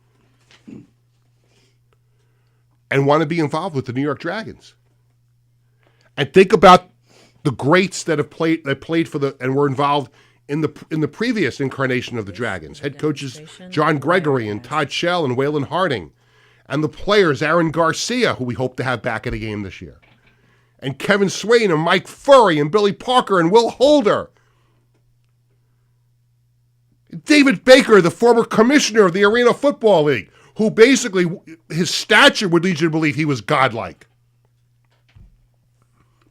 and want to be involved with the New York Dragons. And think about the greats that played for and were involved in the previous incarnation of the Dragons. Head coaches John Gregory and Todd Shell and Waylon Harding, and the players Aaron Garcia, who we hope to have back at a game this year, and Kevin Swain and Mike Furry and Billy Parker and Will Holder. David Baker, the former commissioner of the Arena Football League, who basically, his stature would lead you to believe he was godlike.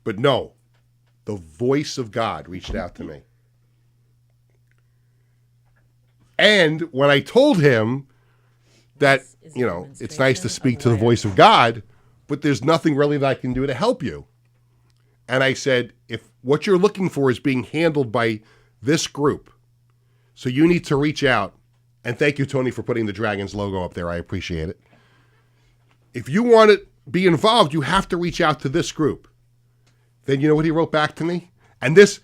But no, the voice of God reached out to me. And when I told him that, it's nice to speak to the voice of God, but there's nothing really that I can do to help you. And I said, if what you're looking for is being handled by this group, so you need to reach out, and thank you, Tony, for putting the Dragons logo up there. I appreciate it. If you want to be involved, you have to reach out to this group. Then you know what he wrote back to me? And this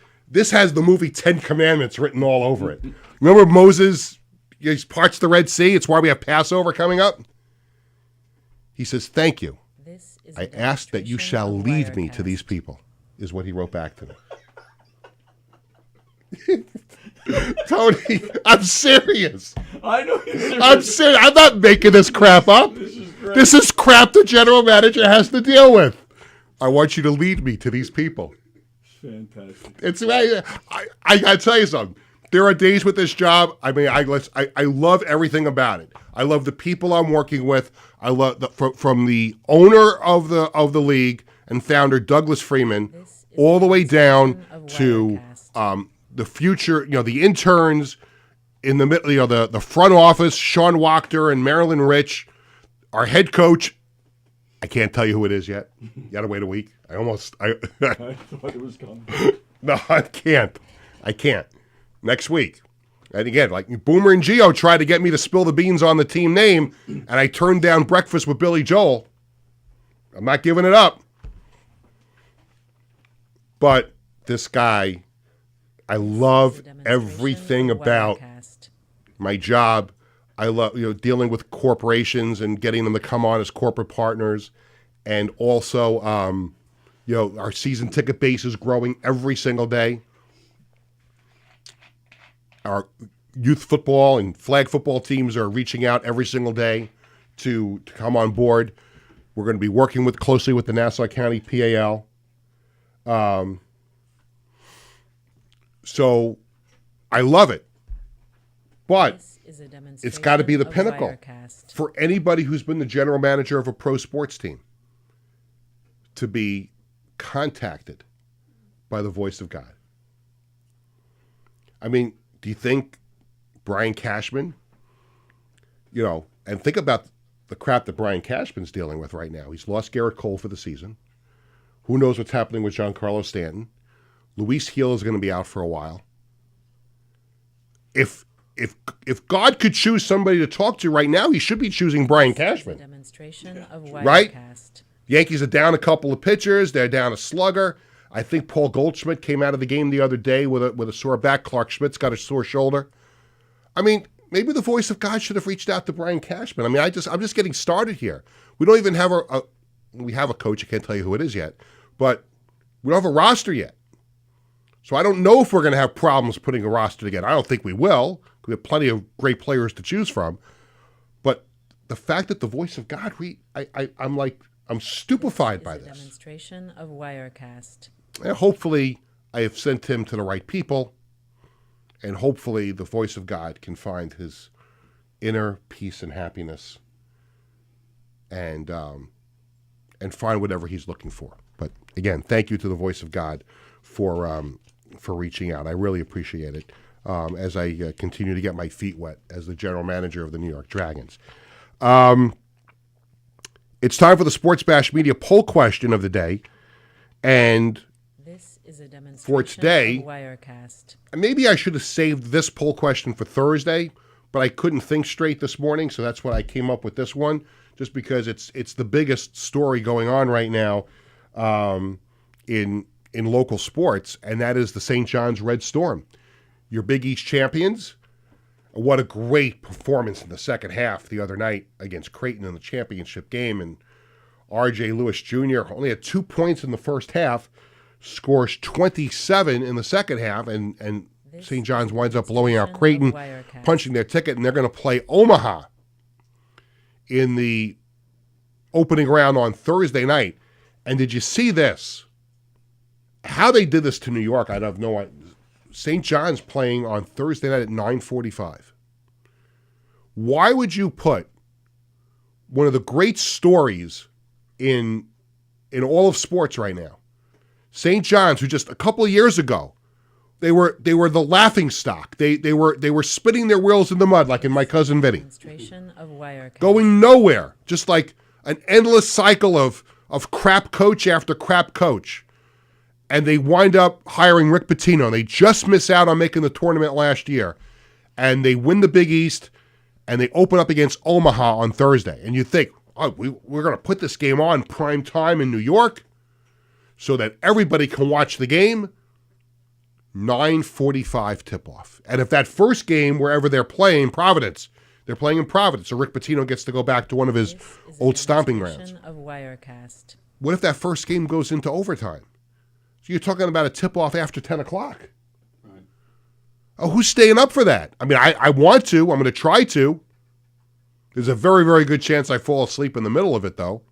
has the movie 10 Commandments written all over it. Remember Moses, he parts the Red Sea? It's why we have Passover coming up. He says, thank you. I ask that you shall lead me to these people, is what he wrote back to me. Tony, I'm serious. I know you're serious. I'm serious. I'm not making this crap up. This is crap the general manager has to deal with. I want you to lead me to these people. Fantastic. I tell you something. There are days with this job. I mean, I love everything about it. I love the people I'm working with. I love from the owner of the league and founder Douglas Freeman, all the way down to the future. The interns in the middle. The front office, Sean Wachter and Marilyn Rich, our head coach. I can't tell you who it is yet. You got to wait a week. I thought it was coming. No, I can't. Next week. And again, like Boomer and Gio tried to get me to spill the beans on the team name, and I turned down breakfast with Billy Joel. I'm not giving it up. But this guy, I love everything about my job. I love dealing with corporations and getting them to come on as corporate partners, and also our season ticket base is growing every single day. Our youth football and flag football teams are reaching out every single day to come on board. We're going to be working closely with the Nassau County PAL. So I love it. But it's got to be the pinnacle for anybody who's been the general manager of a pro sports team to be contacted by the voice of God. I mean, do you think Brian Cashman, and think about the crap that Brian Cashman's dealing with right now. He's lost Garrett Cole for the season. Who knows what's happening with Giancarlo Stanton? Luis Gil is going to be out for a while. If God could choose somebody to talk to right now, he should be choosing Brian Cashman. Right? Yankees are down a couple of pitchers. They're down a slugger. I think Paul Goldschmidt came out of the game the other day with a sore back. Clark Schmidt's got a sore shoulder. I mean, maybe the voice of God should have reached out to Brian Cashman. I mean, I'm just getting started here. We don't even have we have a coach. I can't tell you who it is yet, but we don't have a roster yet. So I don't know if we're going to have problems putting a roster together. I don't think we will. We have plenty of great players to choose from. But the fact that the voice of God, I'm stupefied by this. Demonstration of Wirecast. And hopefully, I have sent him to the right people, and hopefully, the voice of God can find his inner peace and happiness, and find whatever he's looking for. But again, thank you to the voice of God for reaching out. I really appreciate it as I continue to get my feet wet as the general manager of the New York Dragons. It's time for the Sports Bash Media poll question of the day, and is a demonstration for today. of Wirecast. And maybe I should have saved this poll question for Thursday, but I couldn't think straight this morning, so that's why I came up with this one, just because it's the biggest story going on right now in local sports, and that is the St. John's Red Storm. Your Big East champions. What a great performance in the second half the other night against Creighton in the championship game, and R.J. Lewis Jr. only had 2 points in the first half, scores 27 in the second half, and St. John's winds up blowing out Creighton, punching their ticket, and they're going to play Omaha in the opening round on Thursday night. And did you see this? How they did this to New York, I have no idea. St. John's playing on Thursday night at 9:45. Why would you put one of the great stories in all of sports right now, St. John's, who just a couple of years ago, they were the laughing stock. They were spinning their wheels in the mud like in My Cousin Vinny, Demonstration of Wirecast. going nowhere, just like an endless cycle of crap coach after crap coach. And they wind up hiring Rick Pitino. And they just miss out on making the tournament last year. And they win the Big East, and they open up against Omaha on Thursday. And you think, oh, we're going to put this game on prime time in New York so that everybody can watch the game. 9:45 tip-off. And if that first game, wherever they're playing, Providence, they're playing in Providence, so Rick Pitino gets to go back to one of his old stomping grounds. Of Wirecast. What if that first game goes into overtime? So you're talking about a tip-off after 10 o'clock. Right. Oh, who's staying up for that? I mean, I want to. I'm going to try to. There's a very, very good chance I fall asleep in the middle of it, though.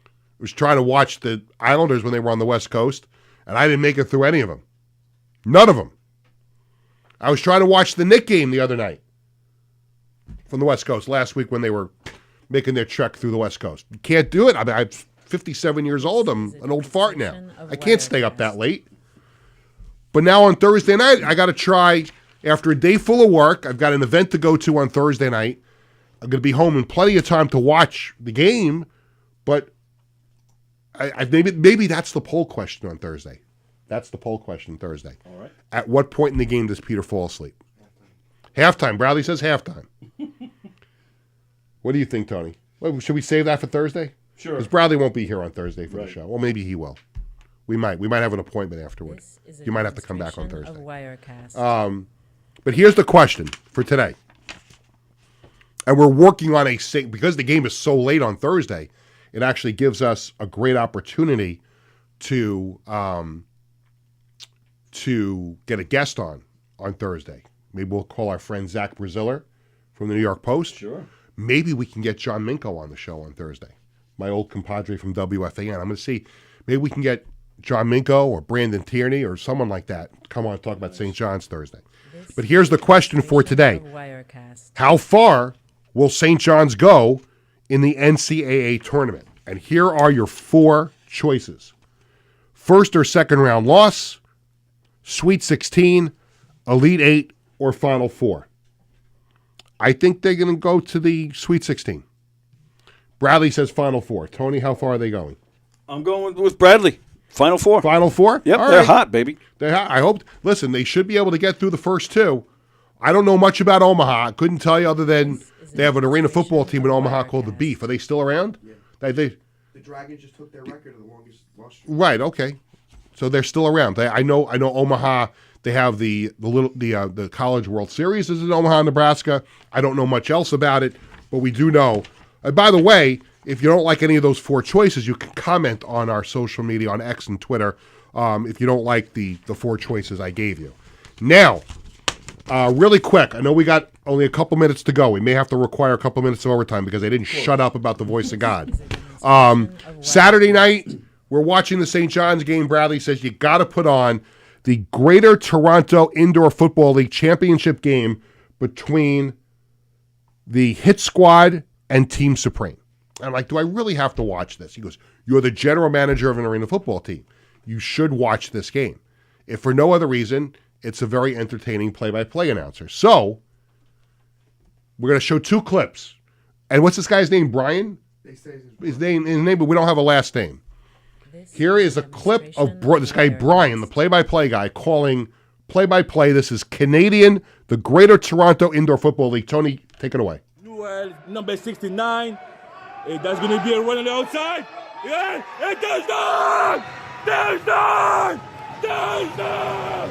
I was trying to watch the Islanders when they were on the West Coast, and I didn't make it through any of them. None of them. I was trying to watch the Knick game the other night from the West Coast last week when they were making their trek through the West Coast. You can't do it. I mean, I'm 57 years old. I'm an old fart now. I can't stay up that late. But now on Thursday night, I got to try, after a day full of work, I've got an event to go to on Thursday night. I'm going to be home in plenty of time to watch the game, but maybe that's the poll question on Thursday. That's the poll question Thursday. All right. At what point in the game does Peter fall asleep? Halftime. Bradley says halftime. What do you think, Tony? Well, should we save that for Thursday? Sure. Because Bradley won't be here on Thursday for the Right. show. Well, maybe he will. We might have an appointment afterward. This is a You might have to come back on demonstration Thursday. of Wirecast. But here's the question for today. And we're working on because the game is so late on Thursday, it actually gives us a great opportunity to get a guest on Thursday. Maybe we'll call our friend Zach Braziller from the New York Post. Sure. Maybe we can get John Minko on the show on Thursday, my old compadre from WFAN. I'm going to see, maybe we can get John Minko or Brandon Tierney or someone like that come on and talk about St. John's Thursday. But here's the question for today. Of Wirecast. How far will St. John's go in the NCAA tournament? And here are your four choices. First or second round loss, Sweet 16, Elite 8, or Final Four. I think they're going to go to the Sweet 16. Bradley says Final Four. Tony, how far are they going? I'm going with Bradley. Final Four. Final Four? Yep, All they're right. hot, baby. I hope. Listen, they should be able to get through the first two. I don't know much about Omaha. I couldn't tell you other than they have an arena football team in Omaha called the Beef. Are they still around? Yeah. The Dragons just took their record of the longest loss streak. Right. Okay. So they're still around. I know Omaha. They have the College World Series is in Omaha, Nebraska. I don't know much else about it, but we do know. By the way, if you don't like any of those four choices, you can comment on our social media on X and Twitter. If you don't like the four choices I gave you. Now, really quick, I know we got only a couple minutes to go. We may have to require a couple minutes of overtime because they didn't shut up about the voice of God. Saturday night, we're watching the St. John's game. Bradley says you got to put on the Greater Toronto Indoor Football League championship game between the Hit Squad and Team Supreme. I'm like, do I really have to watch this? He goes, you're the general manager of an arena football team. You should watch this game. If for no other reason, it's a very entertaining play-by-play announcer. So, we're going to show two clips. And what's this guy's name, Brian? They say His name, but we don't have a last name. Here is a clip of this guy Brian, the play-by-play guy, calling play-by-play. This is Canadian, the Greater Toronto Indoor Football League. Tony, take it away. Number 69. That's going to be a run on the outside. Yeah, it does not! Does not! Does not!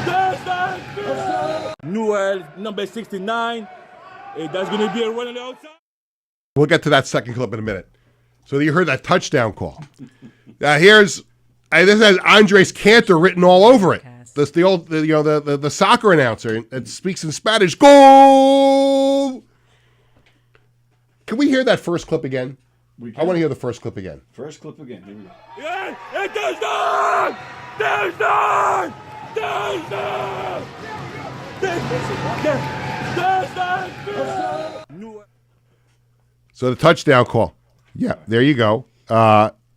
Does not! Noel, number 69. That's going to be a run on the outside. We'll get to that second clip in a minute. So you heard that touchdown call. Now this has Andres Cantor written all over it. That's the old, the soccer announcer that speaks in Spanish. Goal! Can we hear that first clip again? I want to hear the first clip again. First clip again. Here we go. Yeah, it does not! Does not! Does not! Does not! So the touchdown call. Yeah, there you go.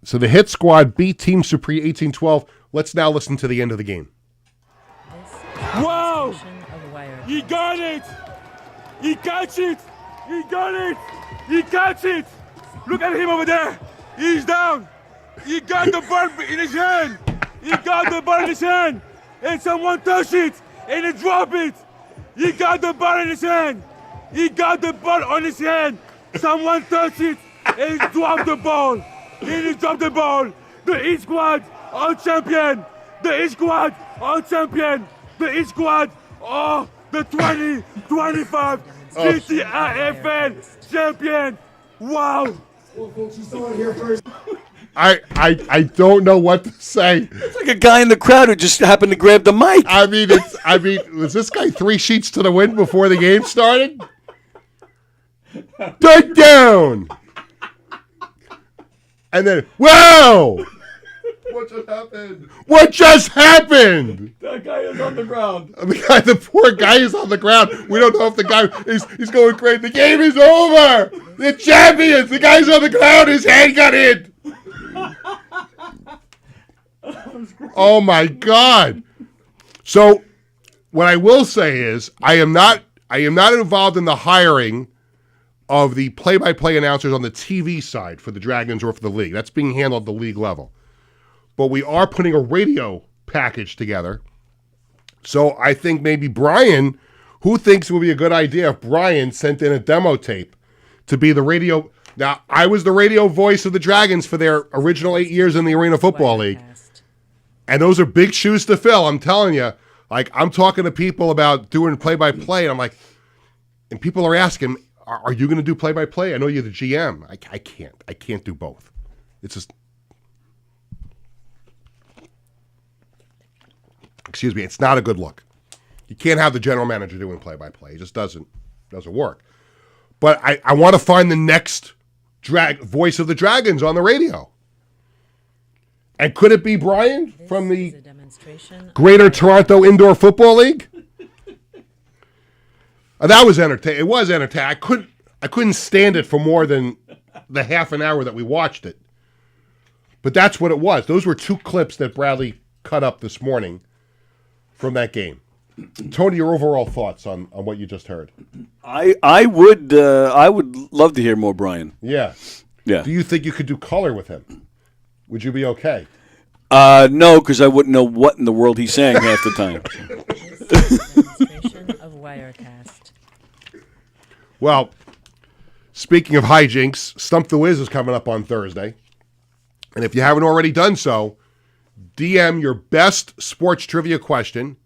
So the hit squad beat Team Supreme 18-12. Let's now listen to the end of the game. Wow! He got it! He catch it! He got it! He catch it! Look at him over there! He's down! He got the ball in his hand! He got the ball in his hand! And someone touched it! And he dropped it! He got the ball in his hand! He got the ball on his hand! Someone touched it! And he dropped the ball! And he dropped the ball! The East Squad are champion! The East Squad are champion! The East Squad are the 2025 CTIFL champion! Wow! Well, folks, you saw it here first. I don't know what to say. It's like a guy in the crowd who just happened to grab the mic. I mean, was this guy 3 sheets to the wind before the game started? Touchdown! And then, whoa! What just happened? What just happened? That guy is on the ground. The poor guy is on the ground. We don't know if the guy he's going crazy. The game is over. The champions. The guy's on the ground. His hand got hit. Oh my God. So what I will say is I am not involved in the hiring of the play-by-play announcers on the TV side for the Dragons or for the league. That's being handled at the league level. But we are putting a radio package together. So I think maybe Brian, who thinks it would be a good idea if Brian sent in a demo tape to be the radio. Now, I was the radio voice of the Dragons for their original 8 years in the Arena Football League. And those are big shoes to fill. I'm telling you, like, I'm talking to people about doing play-by-play, and I'm like, and people are asking, are you going to do play-by-play? I know you're the GM. I can't. I can't do both. It's just, excuse me, it's not a good look. You can't have the general manager doing play-by-play. It just doesn't work. But I want to find the next voice of the Dragons on the radio. And could it be Brian from the Greater Toronto Indoor Football League? That was entertaining. It was entertaining. I couldn't stand it for more than the half an hour that we watched it. But that's what it was. Those were 2 clips that Bradley cut up this morning from that game. Tony, your overall thoughts on what you just heard? I would love to hear more Brian. Yeah. Yeah. Do you think you could do color with him? Would you be okay? No, because I wouldn't know what in the world he's saying half the time. Demonstration of Wirecast. Well, speaking of hijinks, Stump the Wiz is coming up on Thursday. And if you haven't already done so, DM your best sports trivia question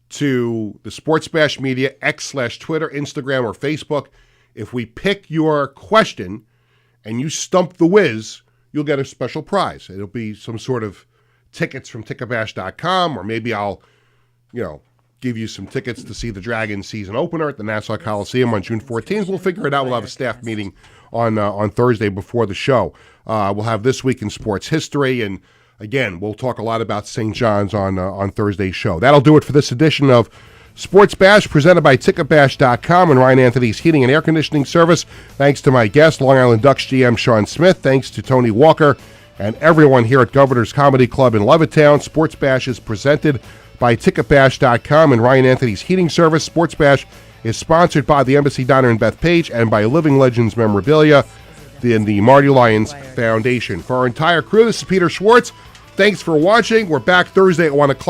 to the Sports Bash Media, X/Twitter, Instagram, or Facebook. If we pick your question and you stump the Wiz, you'll get a special prize. It'll be some sort of tickets from ticketbash.com, or maybe I'll, give you some tickets to see the Dragons season opener at the Nassau Coliseum on June 14th. We'll figure it out. We'll have a staff meeting on Thursday before the show. We'll have This Week in Sports History, and again, we'll talk a lot about St. John's on Thursday's show. That'll do it for this edition of Sports Bash, presented by ticketbash.com and Ryan Anthony's Heating and Air Conditioning Service. Thanks to my guest, Long Island Ducks GM Sean Smith. Thanks to Tony Walker and everyone here at Governor's Comedy Club in Levittown. Sports Bash is presented by ticketbash.com and Ryan Anthony's Heating Service. Sports Bash is sponsored by the Embassy Diner in Bethpage and by Living Legends Memorabilia. than the Marty Lyons Foundation. For our entire crew, this is Peter Schwartz. Thanks for watching. We're back Thursday at 1 o'clock.